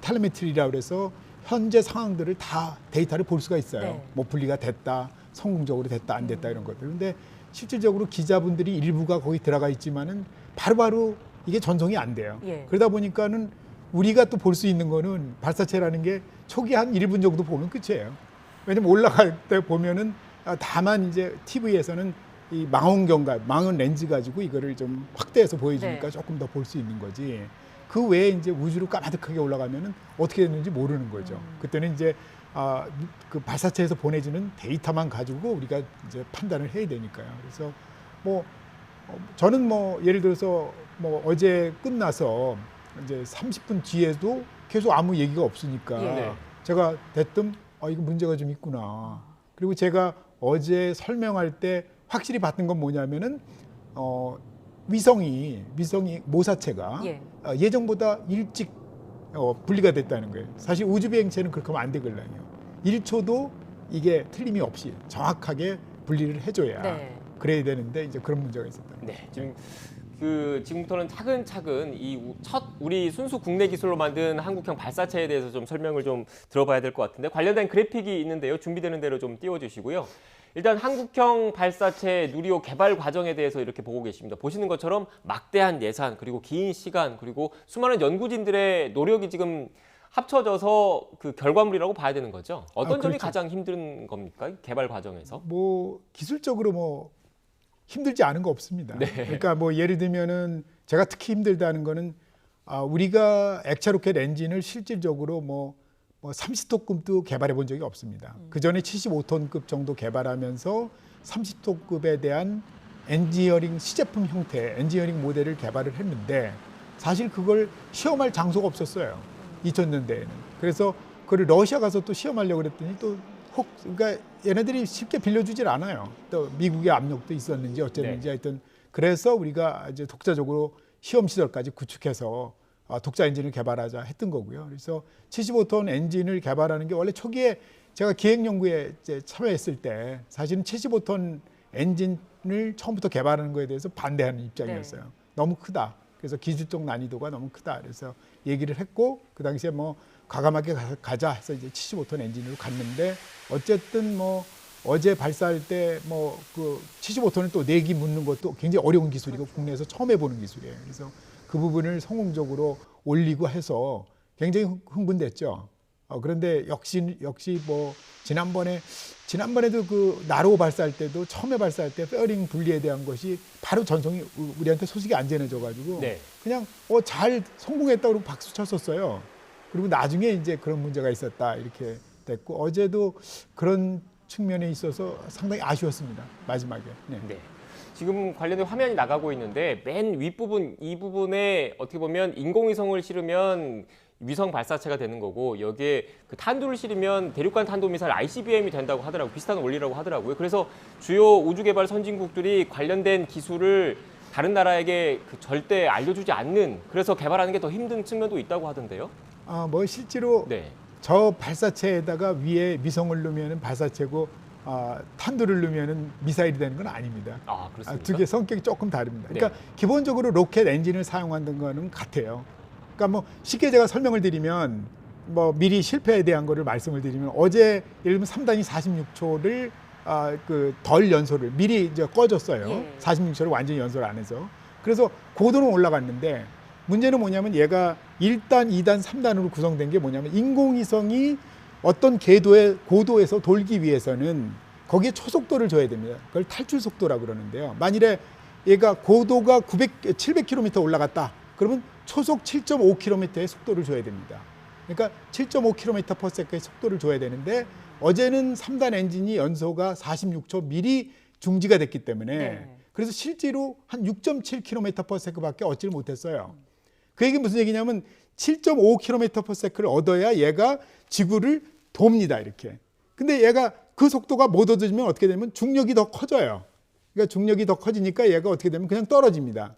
텔레메트리라고 그래서 현재 상황들을 다 데이터를 볼 수가 있어요. 네. 뭐 분리가 됐다, 성공적으로 됐다, 안 됐다 이런 것들. 근데 실질적으로 기자분들이 일부가 거기 들어가 있지만은 바로바로 이게 전송이 안 돼요. 그러다 보니까는 우리가 또 볼 수 있는 거는 발사체라는 게 초기 한 1분 정도 보면 끝이에요. 왜냐면 올라갈 때 보면은 다만 이제 TV에서는 이 망원 렌즈 가지고 이거를 좀 확대해서 보여주니까 조금 더 볼 수 있는 거지. 그 외에 이제 우주로 까마득하게 올라가면은 어떻게 됐는지 모르는 거죠. 그때는 이제 그 발사체에서 보내주는 데이터만 가지고 우리가 이제 판단을 해야 되니까요. 그래서 뭐 저는 뭐 예를 들어서 뭐 어제 끝나서 이제 30분 뒤에도 계속 아무 얘기가 없으니까 네. 제가 대뜸 이거 문제가 좀 있구나. 그리고 제가 어제 설명할 때 확실히 봤던 건 뭐냐면은 위성이 모사체가 예정보다 일찍 분리가 됐다는 거예요. 사실 우주 비행체는 그렇게 하면 안 되거든요. 1초도 이게 틀림이 없이 정확하게 분리를 해줘야 그래야 되는데 이제 그런 문제가 있었다. 네, 지금부터는 차근차근 우리 순수 국내 기술로 만든 한국형 발사체에 대해서 좀 설명을 좀 들어봐야 될 것 같은데 관련된 그래픽이 있는데요. 준비되는 대로 좀 띄워주시고요. 일단 한국형 발사체 누리호 개발 과정에 대해서 이렇게 보고 계십니다. 보시는 것처럼 막대한 예산, 그리고 긴 시간, 그리고 수많은 연구진들의 노력이 지금 합쳐져서 그 결과물이라고 봐야 되는 거죠. 어떤 점이 그렇죠. 가장 힘든 겁니까? 개발 과정에서? 기술적으로 힘들지 않은 거 없습니다. 네. 그러니까 예를 들면은 제가 특히 힘들다는 거는 우리가 액체 로켓 엔진을 실질적으로 30톤급도 개발해 본 적이 없습니다. 그 전에 75톤급 정도 개발하면서 30톤급에 대한 엔지니어링 시제품 형태, 엔지니어링 모델을 개발을 했는데 사실 그걸 시험할 장소가 없었어요. 2000년대에는. 그래서 그걸 러시아 가서 또 시험하려고 그랬더니 그러니까 얘네들이 쉽게 빌려주질 않아요. 또 미국의 압력도 있었는지 어쨌는지 하여튼 그래서 우리가 이제 독자적으로 시험 시설까지 구축해서 독자 엔진을 개발하자 했던 거고요. 그래서 75톤 엔진을 개발하는 게 원래 초기에 제가 기획 연구에 참여했을 때 사실은 75톤 엔진을 처음부터 개발하는 거에 대해서 반대하는 입장이었어요. 너무 크다. 그래서 기술적 난이도가 너무 크다. 그래서 얘기를 했고 그 당시에 과감하게 가자 해서 이제 75톤 엔진으로 갔는데 어쨌든 어제 발사할 때 그 75톤을 또 내기 묻는 것도 굉장히 어려운 기술이고 국내에서 처음 해보는 기술이에요. 그래서 그 부분을 성공적으로 올리고 해서 굉장히 흥분됐죠. 그런데 역시 지난번에도 그 나로 발사할 때도 처음에 발사할 때 페어링 분리에 대한 것이 바로 전송이 우리한테 소식이 안 전해져가지고 그냥 잘 성공했다고 그러고 박수 쳤었어요. 그리고 나중에 이제 그런 문제가 있었다 이렇게 됐고 어제도 그런 측면에 있어서 상당히 아쉬웠습니다. 마지막에. 네. 지금 관련된 화면이 나가고 있는데 맨 윗부분 이 부분에 어떻게 보면 인공위성을 실으면 위성 발사체가 되는 거고 여기에 그 탄두를 실으면 대륙간 탄도미사일 ICBM이 된다고 하더라고요. 비슷한 원리라고 하더라고요. 그래서 주요 우주개발 선진국들이 관련된 기술을 다른 나라에게 절대 알려주지 않는 그래서 개발하는 게 더 힘든 측면도 있다고 하던데요. 실제로 저 발사체에다가 위에 위성을 넣으면 발사체고 탄두를 넣으면 미사일이 되는 건 아닙니다. 그렇습니까? 두 개 성격이 조금 다릅니다. 그러니까 기본적으로 로켓 엔진을 사용하는 거는 같아요. 그러니까 쉽게 제가 설명을 드리면 미리 실패에 대한 거를 말씀을 드리면 어제 예를 들면 3단위 46초를 덜 연소를 미리 이제 꺼졌어요. 46초를 완전히 연소를 안 해서. 그래서 고도는 올라갔는데 문제는 뭐냐면 얘가 1단, 2단, 3단으로 구성된 게 뭐냐면 인공위성이 어떤 고도에서 돌기 위해서는 거기에 초속도를 줘야 됩니다. 그걸 탈출 속도라고 그러는데요. 만일에 얘가 고도가 700km 올라갔다. 그러면 초속 7.5km의 속도를 줘야 됩니다. 그러니까 7.5km/s의 속도를 줘야 되는데 어제는 3단 엔진이 연소가 46초 미리 중지가 됐기 때문에 그래서 실제로 한 6.7km/s밖에 얻지를 못했어요. 그 얘기는 무슨 얘기냐면 7.5km/s를 얻어야 얘가 지구를 돕니다. 이렇게. 근데 얘가 그 속도가 못 얻어지면 어떻게 되면 중력이 더 커져요. 그러니까 중력이 더 커지니까 얘가 어떻게 되면 그냥 떨어집니다.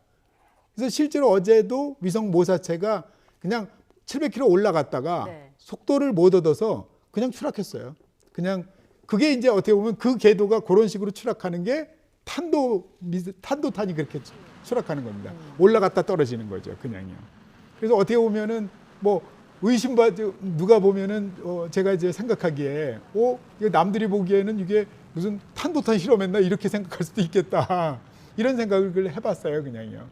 그래서 실제로 어제도 위성 모사체가 그냥 700km 올라갔다가 속도를 못 얻어서 그냥 추락했어요. 그냥 그게 이제 어떻게 보면 그 궤도가 그런 식으로 추락하는 게 탄도탄이 그렇게 추락하는 겁니다. 올라갔다 떨어지는 거죠, 그냥요. 그래서 어떻게 보면은 누가 보면은 제가 이제 생각하기에 이거 남들이 보기에는 이게 무슨 탄도탄 실험했나 이렇게 생각할 수도 있겠다 이런 생각을 해봤어요, 그냥요.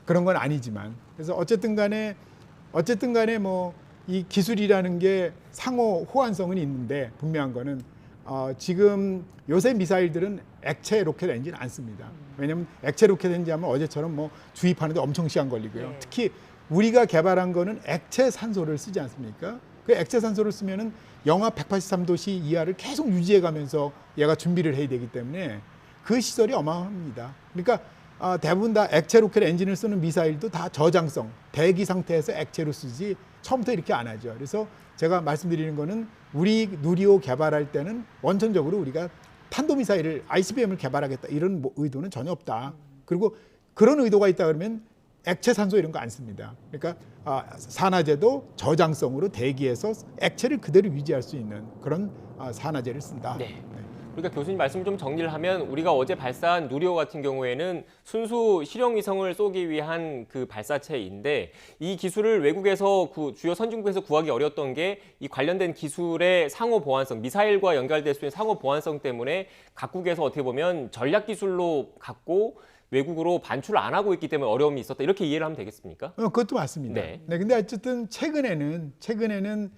그런 건 아니지만 그래서 어쨌든 간에 이 기술이라는 게 상호 호환성은 있는데 분명한 거는 지금 요새 미사일들은 액체 로켓 엔진 안 씁니다. 왜냐하면 액체 로켓 엔진 하면 어제처럼 주입하는데 엄청 시간 걸리고요. 특히 우리가 개발한 거는 액체 산소를 쓰지 않습니까? 그 액체 산소를 쓰면은 영하 183도씨 이하를 계속 유지해 가면서 얘가 준비를 해야 되기 때문에 그 시설이 어마어마합니다. 그러니까 대부분 다 액체 로켓 엔진을 쓰는 미사일도 다 저장성, 대기 상태에서 액체로 쓰지 처음부터 이렇게 안 하죠. 그래서 제가 말씀드리는 거는 우리 누리호 개발할 때는 원천적으로 우리가 탄도미사일을 ICBM을 개발하겠다 이런 의도는 전혀 없다. 그리고 그런 의도가 있다 그러면 액체 산소 이런 거 안 씁니다. 그러니까 산화제도 저장성으로 대기에서 액체를 그대로 유지할 수 있는 그런 산화제를 쓴다. 네. 그러니까 교수님 말씀 좀 정리를 하면 우리가 어제 발사한 누리호 같은 경우에는 순수 실용위성을 쏘기 위한 그 발사체인데 이 기술을 외국에서 주요 선진국에서 구하기 어려웠던 게 이 관련된 기술의 상호 보안성, 미사일과 연결될 수 있는 상호 보안성 때문에 각국에서 어떻게 보면 전략 기술로 갖고 외국으로 반출을 안 하고 있기 때문에 어려움이 있었다. 이렇게 이해를 하면 되겠습니까? 그것도 맞습니다. 네. 네, 근데 어쨌든 최근에는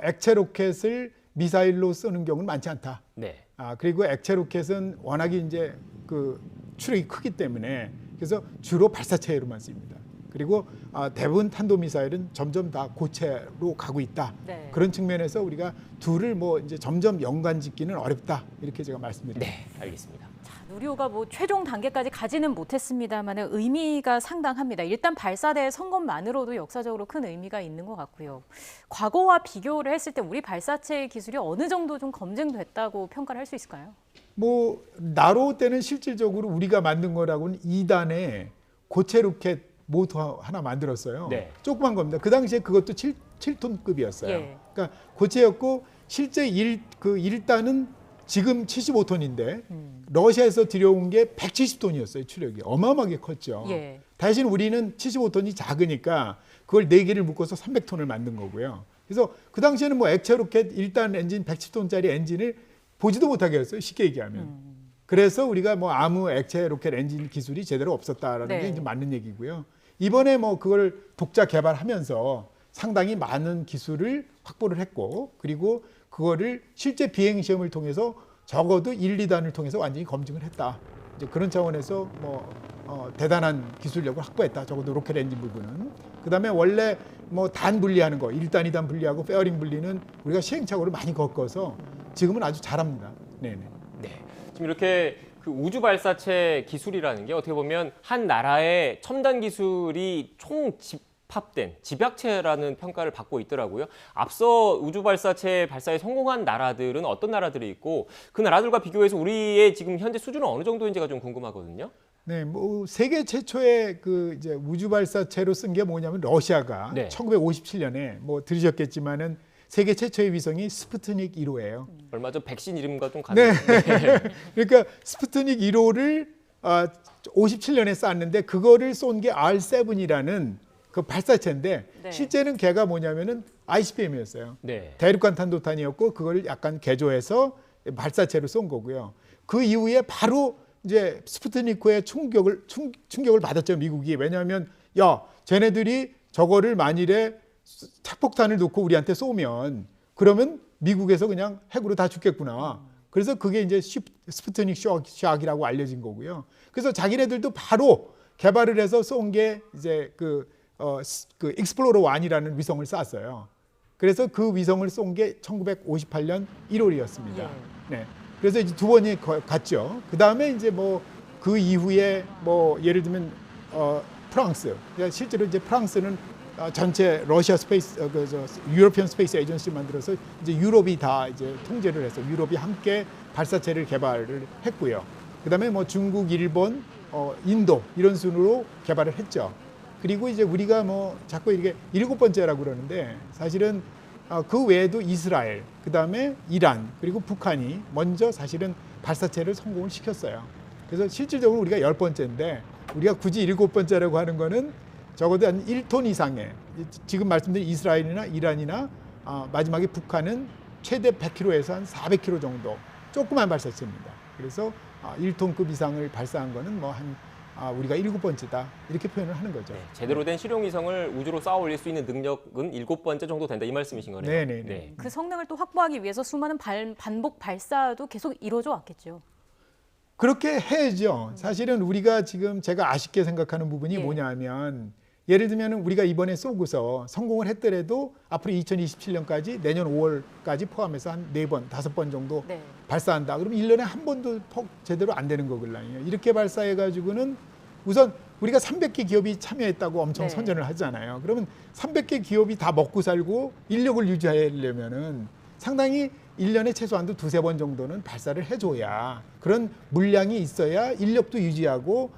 액체 로켓을 미사일로 쓰는 경우는 많지 않다. 네. 그리고 액체 로켓은 워낙에 이제 그 추력이 크기 때문에 그래서 주로 발사체로만 씁니다. 그리고 대부분 탄도미사일은 점점 다 고체로 가고 있다. 네. 그런 측면에서 우리가 둘을 뭐 이제 점점 연관짓기는 어렵다. 이렇게 제가 말씀드립니다. 네, 알겠습니다. 누리호가 뭐 최종 단계까지 가지는 못했습니다만 의미가 상당합니다. 일단 발사대의 성공만으로도 역사적으로 큰 의미가 있는 것 같고요. 과거와 비교를 했을 때 우리 발사체 기술이 어느 정도 좀 검증됐다고 평가를 할 수 있을까요? 뭐 나로 때는 실질적으로 우리가 만든 거라고는 2단의 고체 로켓 모터 하나 만들었어요. 네. 조그만 겁니다. 그 당시에 그것도 7톤급이었어요. 예. 그러니까 고체였고 실제 1단은 지금 75톤인데 러시아에서 들여온 게 170톤이었어요. 추력이. 어마어마하게 컸죠. 예. 대신 우리는 75톤이 작으니까 그걸 4개를 묶어서 300톤을 만든 거고요. 그래서 그 당시에는 뭐 액체 로켓 1단 엔진 110톤짜리 엔진을 보지도 못하게 했어요. 쉽게 얘기하면. 그래서 우리가 뭐 아무 액체 로켓 엔진 기술이 제대로 없었다라는 네. 게 이제 맞는 얘기고요. 이번에 뭐 그걸 독자 개발하면서 상당히 많은 기술을 확보를 했고 그리고 그거를 실제 비행 시험을 통해서 적어도 1, 2단을 통해서 완전히 검증을 했다. 이제 그런 차원에서 대단한 기술력을 확보했다. 적어도 로켓 엔진 부분은. 그다음에 원래 뭐 단 분리하는 거, 1단, 2단 분리하고 페어링 분리는 우리가 시행착오를 많이 겪어서 지금은 아주 잘합니다. 네네. 네. 지금 이렇게 그 우주 발사체 기술이라는 게 어떻게 보면 한 나라의 첨단 기술이 집합된 집약체라는 평가를 받고 있더라고요. 앞서 우주 발사체 발사에 성공한 나라들은 어떤 나라들이 있고 그 나라들과 비교해서 우리의 지금 현재 수준은 어느 정도인지가 좀 궁금하거든요. 네, 뭐 세계 최초의 그 이제 우주 발사체로 쓴 게 뭐냐면 러시아가 네. 1957년에 뭐 들으셨겠지만은 세계 최초의 위성이 스푸트닉 1호예요. 얼마 전 백신 이름과 좀 같은. 네. 그러니까 스푸트닉 1호를 57년에 쐈는데 그거를 쏜 게 R7이라는 그 발사체인데 네. 실제는 걔가 뭐냐면은 ICBM이었어요. 네. 대륙간 탄도탄이었고 그걸 약간 개조해서 발사체로 쏜 거고요. 그 이후에 바로 이제 스푸트니크의 충격을 받았죠, 미국이. 왜냐하면 야, 쟤네들이 저거를 만일에 핵폭탄을 놓고 우리한테 쏘면 그러면 미국에서 그냥 핵으로 다 죽겠구나. 그래서 그게 이제 스푸트닉 샥이라고 알려진 거고요. 그래서 자기네들도 바로 개발을 해서 쏜 게 이제 그 익스플로러 1이라는 위성을 쐈어요. 그래서 그 위성을 쏜 게 1958년 1월이었습니다. 네. 그래서 이제 두 번이 갔죠. 그 다음에 이제 뭐 그 이후에 뭐 예를 들면 프랑스, 실제로 이제 프랑스는 전체 러시아 스페이스, 유로피언 스페이스 에이전시를 만들어서 이제 유럽이 다 이제 통제를 해서 유럽이 함께 발사체를 개발을 했고요. 그 다음에 뭐 중국, 일본, 인도 이런 순으로 개발을 했죠. 그리고 이제 우리가 뭐 자꾸 이게 7번째라고 그러는데 사실은 그 외에도 이스라엘, 그 다음에 이란, 그리고 북한이 먼저 사실은 발사체를 성공을 시켰어요. 그래서 실질적으로 우리가 10번째인데 우리가 굳이 7번째라고 하는 거는 적어도 한 1톤 이상의 지금 말씀드린 이스라엘이나 이란이나 마지막에 북한은 최대 100km에서 한 400km 정도 조그만 발사체입니다. 그래서 1톤급 이상을 발사한 거는 뭐 한 우리가 7번째다 이렇게 표현을 하는 거죠. 네, 제대로 된 실용위성을 우주로 쌓아 올릴 수 있는 능력은 7번째 정도 된다 이 말씀이신 거네요. 네네. 네. 그 성능을 또 확보하기 위해서 수많은 반복 발사도 계속 이루어져 왔겠죠. 그렇게 해야죠. 사실은 우리가 지금 제가 아쉽게 생각하는 부분이 뭐냐면 예를 들면 우리가 이번에 쏘고서 성공을 했더라도 앞으로 2027년까지 내년 5월까지 포함해서 한 4번, 5번 정도 발사한다. 그러면 1년에 한 번도 제대로 안 되는 거거든요. 이렇게 발사해가지고는 우선 우리가 300개 기업이 참여했다고 엄청 네. 선전을 하잖아요. 그러면 300개 기업이 다 먹고 살고 인력을 유지하려면은 상당히 1년에 최소한도 2-3번 정도는 발사를 해줘야 그런 물량이 있어야 인력도 유지하고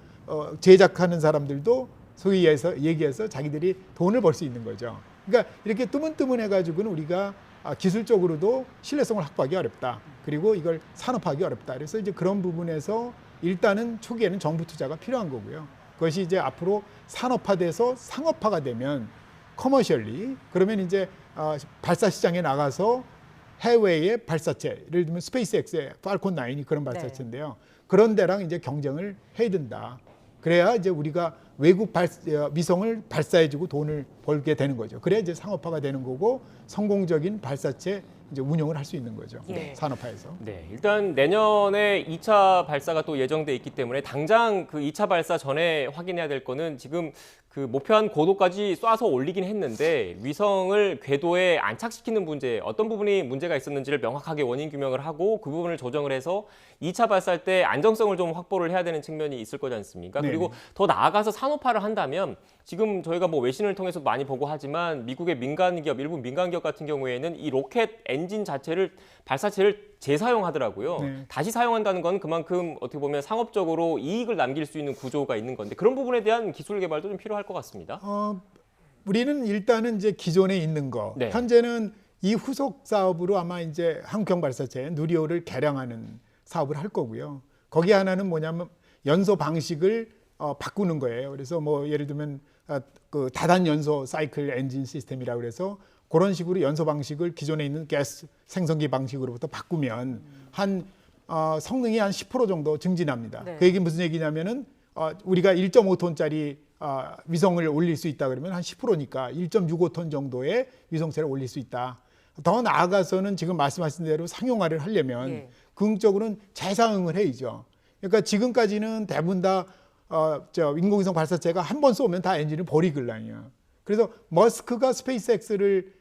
제작하는 사람들도 소위 얘기해서 자기들이 돈을 벌 수 있는 거죠. 그러니까 이렇게 뜨문뜨문해가지고는 우리가 기술적으로도 신뢰성을 확보하기 어렵다. 그리고 이걸 산업화하기 어렵다. 그래서 이제 그런 부분에서 일단은 초기에는 정부 투자가 필요한 거고요. 그것이 이제 앞으로 산업화돼서 상업화가 되면 커머셜리 그러면 이제 발사 시장에 나가서 해외의 발사체, 예를 들면 스페이스X의 팔콘 9이 그런 발사체인데요. 그런 데랑 이제 경쟁을 해야 된다. 그래야 이제 우리가 외국 위성을 발사해주고 돈을 벌게 되는 거죠. 그래야 이제 상업화가 되는 거고 성공적인 발사체 이제 운영을 할 수 있는 거죠. 예. 산업화에서. 네, 일단 내년에 2차 발사가 또 예정돼 있기 때문에 당장 그 2차 발사 전에 확인해야 될 거는 지금 그 목표한 고도까지 쏴서 올리긴 했는데 위성을 궤도에 안착시키는 문제, 어떤 부분이 문제가 있었는지를 명확하게 원인 규명을 하고 그 부분을 조정을 해서 2차 발사할 때 안정성을 좀 확보를 해야 되는 측면이 있을 거지 않습니까? 네. 그리고 더 나아가서 산업화를 한다면 지금 저희가 뭐 외신을 통해서 많이 보고 하지만 미국의 민간 기업, 일부 민간 기업 같은 경우에는 이 로켓 엔진 자체를 발사체를 재사용하더라고요. 네. 다시 사용한다는 건 그만큼 어떻게 보면 상업적으로 이익을 남길 수 있는 구조가 있는 건데 그런 부분에 대한 기술 개발도 좀 필요할 것 같습니다. 우리는 일단은 이제 기존에 있는 거, 네. 현재는 이 후속 사업으로 아마 이제 한국형 발사체 누리호를 개량하는 사업을 할 거고요. 거기 하나는 뭐냐면 연소 방식을 바꾸는 거예요. 그래서 뭐 예를 들면 그 다단 연소 사이클 엔진 시스템이라고 그래서 그런 식으로 연소 방식을 기존에 있는 가스 생성기 방식으로부터 바꾸면 한 성능이 한 10% 정도 증진합니다. 네. 그 얘기 무슨 얘기냐면은 우리가 1.5톤짜리 위성을 올릴 수 있다 그러면 한 10%니까 1.65톤 정도의 위성체를 올릴 수 있다. 더 나아가서는 지금 말씀하신 대로 상용화를 하려면 예. 궁극적으로는 재사용을 해야죠. 그러니까 지금까지는 대부분 다 인공위성 발사체가 한 번 쏘면 다 엔진을 버리걸랑이요. 그래서 머스크가 스페이스X를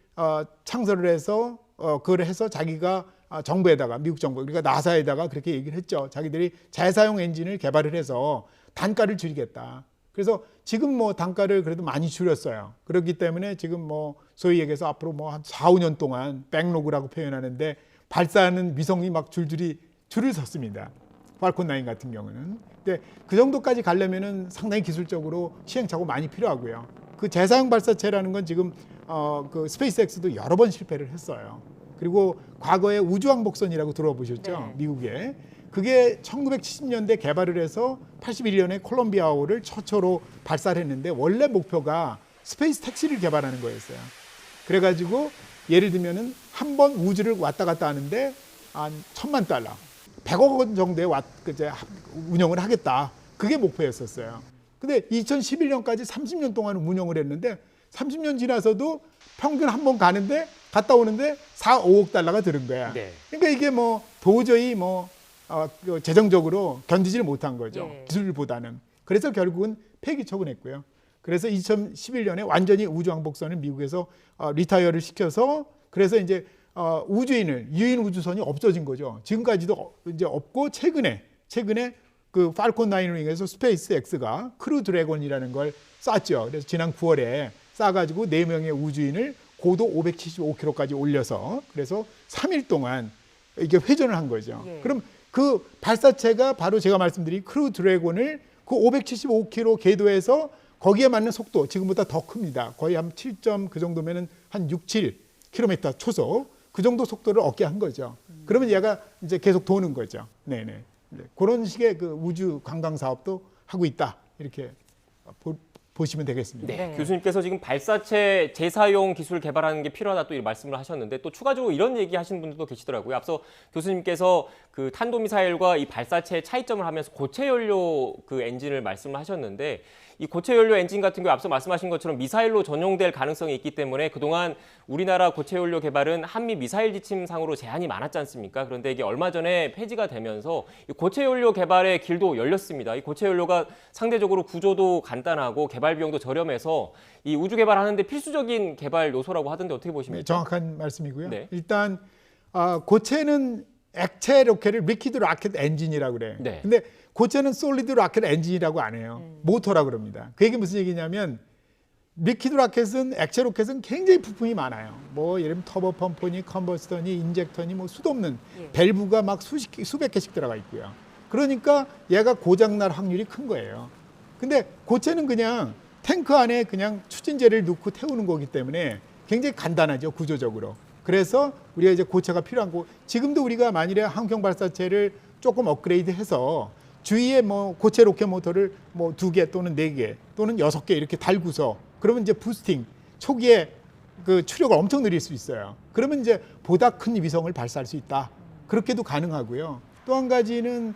창설을 해서 그걸 해서 자기가 정부에다가 미국 정부 그러니까 나사에다가 그렇게 얘기를 했죠. 자기들이 재사용 엔진을 개발을 해서 단가를 줄이겠다. 그래서 지금 뭐 단가를 그래도 많이 줄였어요. 그렇기 때문에 지금 뭐 소위 얘기해서 앞으로 뭐 한 4-5년 동안 백로그라고 표현하는데 발사하는 위성이 막 줄줄이 줄을 섰습니다. 팔콘 9 같은 경우는. 근데 그 정도까지 가려면은 상당히 기술적으로 시행착오 많이 필요하고요. 그 재사용 발사체라는 건 지금 그 스페이스X도 여러 번 실패를 했어요. 그리고 과거에 우주왕복선이라고 들어보셨죠? 네. 미국에. 그게 1970년대 개발을 해서 81년에 콜롬비아호를 최초로 발사를 했는데 원래 목표가 스페이스 택시를 개발하는 거였어요. 그래가지고 예를 들면은 한 번 우주를 왔다 갔다 하는데 한 $10,000, 100억 원 정도에 운영을 하겠다. 그게 목표였었어요. 근데 2011년까지 30년 동안 운영을 했는데 30년 지나서도 평균 한 번 가는데 갔다 오는데 4-5억 달러가 들은 거야. 네. 그러니까 이게 뭐 도저히 뭐 재정적으로 견디지를 못한 거죠. 예. 기술보다는. 그래서 결국은 폐기 처분했고요. 그래서 2011년에 완전히 우주왕복선을 미국에서 리타이어를 시켜서 그래서 이제 유인 우주선이 없어진 거죠. 지금까지도 이제 없고 최근에 그 팔콘 9을 이용해서 스페이스X가 크루 드래곤이라는 걸 쐈죠. 그래서 지난 9월에 쏴가지고 4명의 우주인을 고도 575km까지 올려서 그래서 3일 동안 이게 회전을 한 거죠. 예. 그럼 그 발사체가 바로 제가 말씀드린 크루 드래곤을 그 575km 궤도에서 거기에 맞는 속도 지금보다 더 큽니다. 거의 한 7점 그 정도면은 한 6-7km 초속 그 정도 속도를 얻게 한 거죠. 그러면 얘가 이제 계속 도는 거죠. 네네. 그런 식의 그 우주 관광 사업도 하고 있다. 이렇게 보시면 되겠습니다. 네, 교수님께서 지금 발사체 재사용 기술 개발하는 게 필요하다 또 이런 말씀을 하셨는데 또 추가적으로 이런 얘기 하시는 분들도 계시더라고요. 앞서 교수님께서 그 탄도미사일과 이 발사체의 차이점을 하면서 고체 연료 그 엔진을 말씀을 하셨는데 이 고체 연료 엔진 같은 경우 앞서 말씀하신 것처럼 미사일로 전용될 가능성이 있기 때문에 그동안 우리나라 고체 연료 개발은 한미 미사일 지침상으로 제한이 많았지 않습니까? 그런데 이게 얼마 전에 폐지가 되면서 이 고체 연료 개발의 길도 열렸습니다. 이 고체 연료가 상대적으로 구조도 간단하고 개발 비용도 저렴해서 이 우주 개발하는데 필수적인 개발 요소라고 하던데 어떻게 보십니까? 네, 정확한 말씀이고요. 네. 일단 고체는 액체 로켓을 리퀴드 로켓 엔진이라고 그래요. 네. 근데 고체는 솔리드 라켓 엔진이라고 안 해요. 모터라고 그럽니다. 그 얘기 무슨 얘기냐면 리퀴드 라켓은 액체 로켓은 굉장히 부품이 많아요. 뭐 예를 들면 터보 펌프니 컨버스터니 인젝터니 뭐 수도 없는 밸브가 막 수백 개씩 들어가 있고요. 그러니까 얘가 고장 날 확률이 큰 거예요. 근데 고체는 그냥 탱크 안에 그냥 추진제를 넣고 태우는 거기 때문에 굉장히 간단하죠, 구조적으로. 그래서 우리가 이제 고체가 필요한 거. 지금도 우리가 만일에 항공 발사체를 조금 업그레이드해서 주위에 뭐 고체 로켓 모터를 뭐 2개 또는 4개 또는 6개 이렇게 달고서 그러면 이제 부스팅 초기에 그 추력을 엄청 늘릴 수 있어요. 그러면 이제 보다 큰 위성을 발사할 수 있다. 그렇게도 가능하고요. 또 한 가지는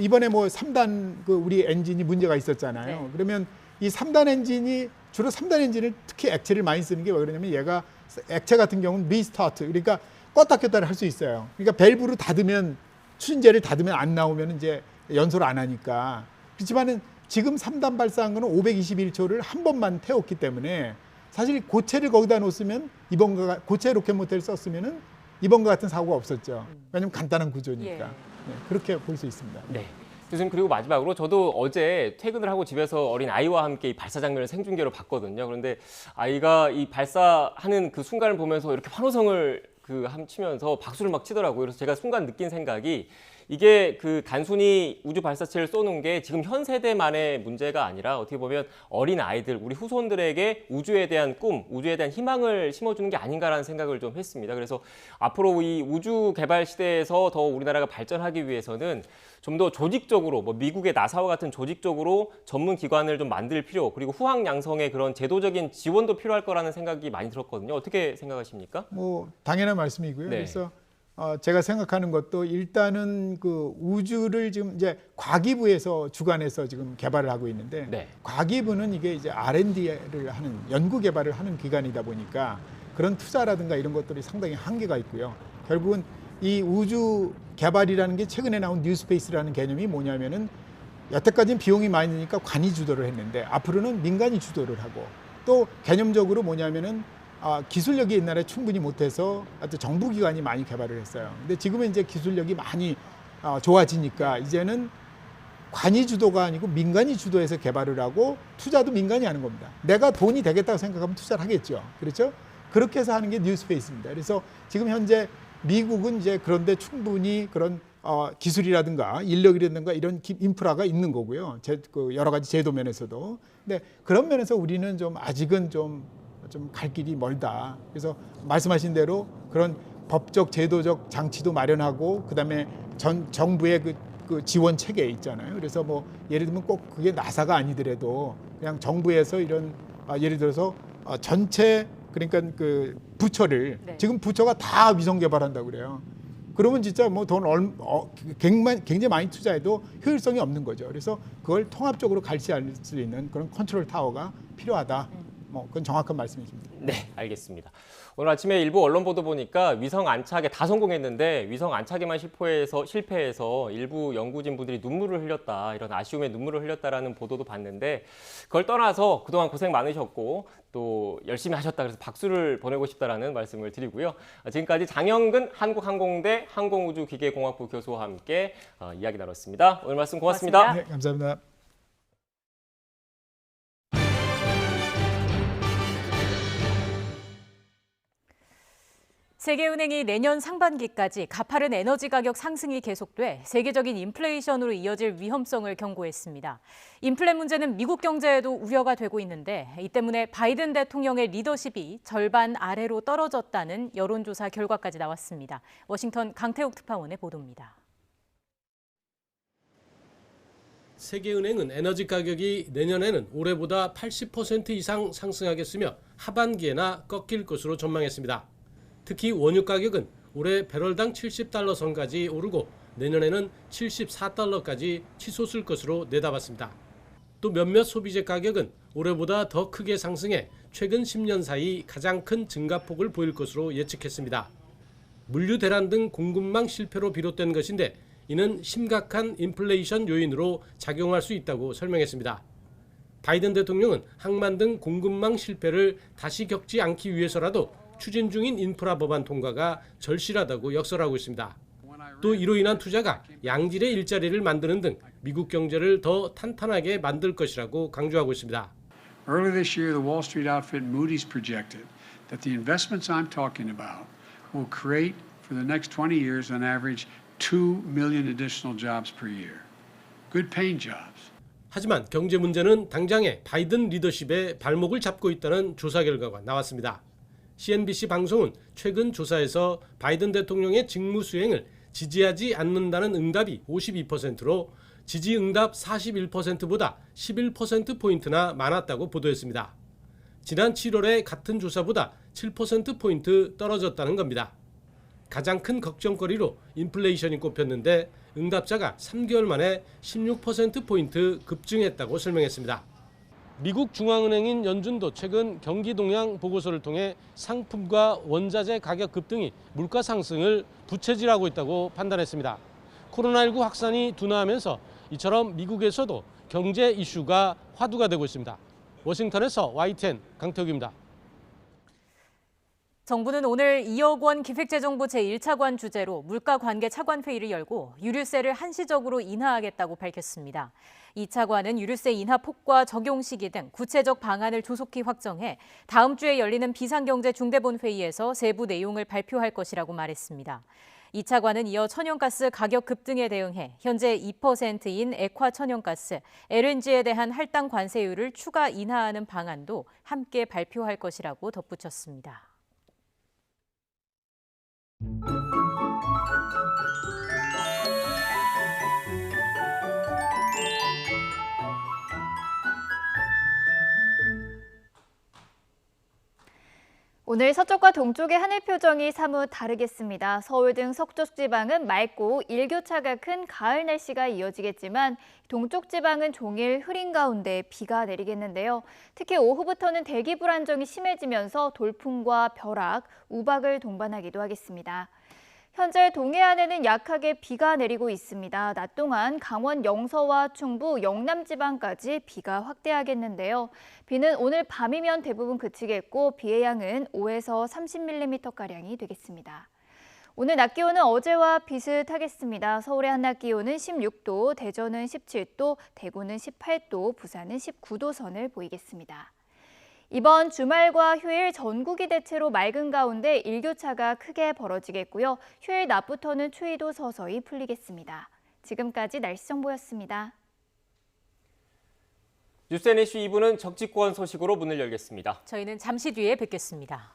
이번에 뭐 3단 그 우리 엔진이 문제가 있었잖아요. 네. 그러면 이 3단 엔진이 주로 3단 엔진을 특히 액체를 많이 쓰는 게 왜 그러냐면 얘가 액체 같은 경우는 리스타트 그러니까 껐다 켰다를 할 수 있어요. 그러니까 밸브를 닫으면 추진제를 닫으면 안 나오면 이제 연소를 안 하니까. 그렇지만은 지금 3단 발사한 거는 521초를 한 번만 태웠기 때문에 사실 고체를 거기다 놓으면 이번과 고체 로켓 모터를 썼으면은 이번과 같은 사고가 없었죠. 왜냐하면 간단한 구조니까. 네, 그렇게 볼 수 있습니다. 네. 교수님, 그리고 마지막으로 저도 어제 퇴근을 하고 집에서 어린 아이와 함께 이 발사 장면을 생중계로 봤거든요. 그런데 아이가 이 발사하는 그 순간을 보면서 이렇게 환호성을 치면서 박수를 막 치더라고요. 그래서 제가 순간 느낀 생각이 이게 그 단순히 우주 발사체를 쏘는 게 지금 현 세대만의 문제가 아니라 어떻게 보면 어린 아이들, 우리 후손들에게 우주에 대한 꿈, 우주에 대한 희망을 심어주는 게 아닌가라는 생각을 좀 했습니다. 그래서 앞으로 이 우주 개발 시대에서 더 우리나라가 발전하기 위해서는 좀 더 조직적으로 뭐 미국의 나사와 같은 조직적으로 전문 기관을 좀 만들 필요, 그리고 후학 양성의 그런 제도적인 지원도 필요할 거라는 생각이 많이 들었거든요. 어떻게 생각하십니까? 뭐 당연한 말씀이고요. 네. 그래서 제가 생각하는 것도 일단은 그 우주를 지금 이제 과기부에서 주관해서 지금 개발을 하고 있는데 네. 과기부는 이게 이제 R&D를 하는 연구 개발을 하는 기관이다 보니까 그런 투자라든가 이런 것들이 상당히 한계가 있고요. 결국은 이 우주 개발이라는 게 최근에 나온 뉴스페이스라는 개념이 뭐냐면은 여태까지는 비용이 많이 드니까 관이 주도를 했는데 앞으로는 민간이 주도를 하고 또 개념적으로 뭐냐면은 기술력이 옛날에 충분히 못해서 하여튼 정부기관이 많이 개발을 했어요. 근데 지금은 이제 기술력이 많이 좋아지니까 이제는 관이 주도가 아니고 민간이 주도해서 개발을 하고 투자도 민간이 하는 겁니다. 내가 돈이 되겠다고 생각하면 투자를 하겠죠. 그렇죠? 그렇게 해서 하는 게 뉴스페이스입니다. 그래서 지금 현재 미국은 이제 그런데 충분히 그런 기술이라든가 인력이라든가 이런 인프라가 있는 거고요. 여러 가지 제도 면에서도. 근데 그런 면에서 우리는 좀 아직은 좀 갈 길이 멀다. 그래서 말씀하신 대로 그런 법적 제도적 장치도 마련하고 그다음에 정부의 그 지원 체계 있잖아요. 그래서 뭐 예를 들면 꼭 그게 나사가 아니더라도 그냥 정부에서 이런 예를 들어서 전체 그러니까 그 부처를 지금 부처가 다 위성 개발한다고 그래요. 그러면 진짜 뭐 돈 굉장히 많이 투자해도 효율성이 없는 거죠. 그래서 그걸 통합적으로 갈취할 수 있는 그런 컨트롤 타워가 필요하다. 뭐 그건 정확한 말씀이십니다. 네, 알겠습니다. 오늘 아침에 일부 언론 보도 보니까 위성 안착에 다 성공했는데 위성 안착에만 실패해서 일부 연구진 분들이 눈물을 흘렸다, 이런 아쉬움의 눈물을 흘렸다라는 보도도 봤는데 그걸 떠나서 그동안 고생 많으셨고 또 열심히 하셨다, 그래서 박수를 보내고 싶다라는 말씀을 드리고요. 지금까지 장영근 한국항공대 항공우주기계공학부 교수와 함께 이야기 나눴습니다. 오늘 말씀 고맙습니다. 네, 감사합니다. 세계은행이 내년 상반기까지 가파른 에너지 가격 상승이 계속돼 세계적인 인플레이션으로 이어질 위험성을 경고했습니다. 인플레 문제는 미국 경제에도 우려가 되고 있는데 이 때문에 바이든 대통령의 리더십이 절반 아래로 떨어졌다는 여론조사 결과까지 나왔습니다. 워싱턴 강태욱 특파원의 보도입니다. 세계은행은 에너지 가격이 내년에는 올해보다 80% 이상 상승하겠으며 하반기에나 꺾일 것으로 전망했습니다. 특히 원유 가격은 올해 배럴당 70달러 선까지 오르고 내년에는 74달러까지 치솟을 것으로 내다봤습니다. 또 몇몇 소비재 가격은 올해보다 더 크게 상승해 최근 10년 사이 가장 큰 증가폭을 보일 것으로 예측했습니다. 물류 대란 등 공급망 실패로 비롯된 것인데 이는 심각한 인플레이션 요인으로 작용할 수 있다고 설명했습니다. 바이든 대통령은 항만 등 공급망 실패를 다시 겪지 않기 위해서라도 추진 중인 인프라 법안 통과가 절실하다고 역설하고 있습니다. 또 이로 인한 투자가 양질의 일자리를 만드는 등 미국 경제를 더 탄탄하게 만들 것이라고 강조하고 있습니다. Earlier this year, the Wall Street outfit Moody's projected that the investments I'm talking about will create for the next 20 years on average 2 million additional jobs per year. Good paying jobs. 하지만 경제 문제는 당장의 바이든 리더십에 발목을 잡고 있다는 조사 결과가 나왔습니다. CNBC 방송은 최근 조사에서 바이든 대통령의 직무 수행을 지지하지 않는다는 응답이 52%로 지지 응답 41%보다 11%포인트나 많았다고 보도했습니다. 지난 7월의 같은 조사보다 7%포인트 떨어졌다는 겁니다. 가장 큰 걱정거리로 인플레이션이 꼽혔는데 응답자가 3개월 만에 16%포인트 급증했다고 설명했습니다. 미국 중앙은행인 연준도 최근 경기 동향 보고서를 통해 상품과 원자재 가격 급등이 물가 상승을 부채질하고 있다고 판단했습니다. 코로나19 확산이 둔화하면서 이처럼 미국에서도 경제 이슈가 화두가 되고 있습니다. 워싱턴에서 YTN 강태욱입니다. 정부는 오늘 2억 원 기획재정부 제1차관 주재로 물가관계 차관회의를 열고 유류세를 한시적으로 인하하겠다고 밝혔습니다. 이 차관은 유류세 인하 폭과 적용 시기 등 구체적 방안을 조속히 확정해 다음 주에 열리는 비상경제중대본회의에서 세부 내용을 발표할 것이라고 말했습니다. 이 차관은 이어 천연가스 가격 급등에 대응해 현재 2%인 액화 천연가스, LNG에 대한 할당 관세율을 추가 인하하는 방안도 함께 발표할 것이라고 덧붙였습니다. 오늘 서쪽과 동쪽의 하늘 표정이 사뭇 다르겠습니다. 서울 등 서쪽 지방은 맑고 일교차가 큰 가을 날씨가 이어지겠지만 동쪽 지방은 종일 흐린 가운데 비가 내리겠는데요. 특히 오후부터는 대기 불안정이 심해지면서 돌풍과 벼락, 우박을 동반하기도 하겠습니다. 현재 동해안에는 약하게 비가 내리고 있습니다. 낮 동안 강원 영서와 충북, 영남 지방까지 비가 확대하겠는데요. 비는 오늘 밤이면 대부분 그치겠고 비의 양은 5에서 30mm가량이 되겠습니다. 오늘 낮 기온은 어제와 비슷하겠습니다. 서울의 한낮 기온은 16도, 대전은 17도, 대구는 18도, 부산은 19도 선을 보이겠습니다. 이번 주말과 휴일 전국이 대체로 맑은 가운데 일교차가 크게 벌어지겠고요. 휴일 낮부터는 추위도 서서히 풀리겠습니다. 지금까지 날씨 정보였습니다. 뉴스 NC 2부는 정치권 소식으로 문을 열겠습니다. 저희는 잠시 뒤에 뵙겠습니다.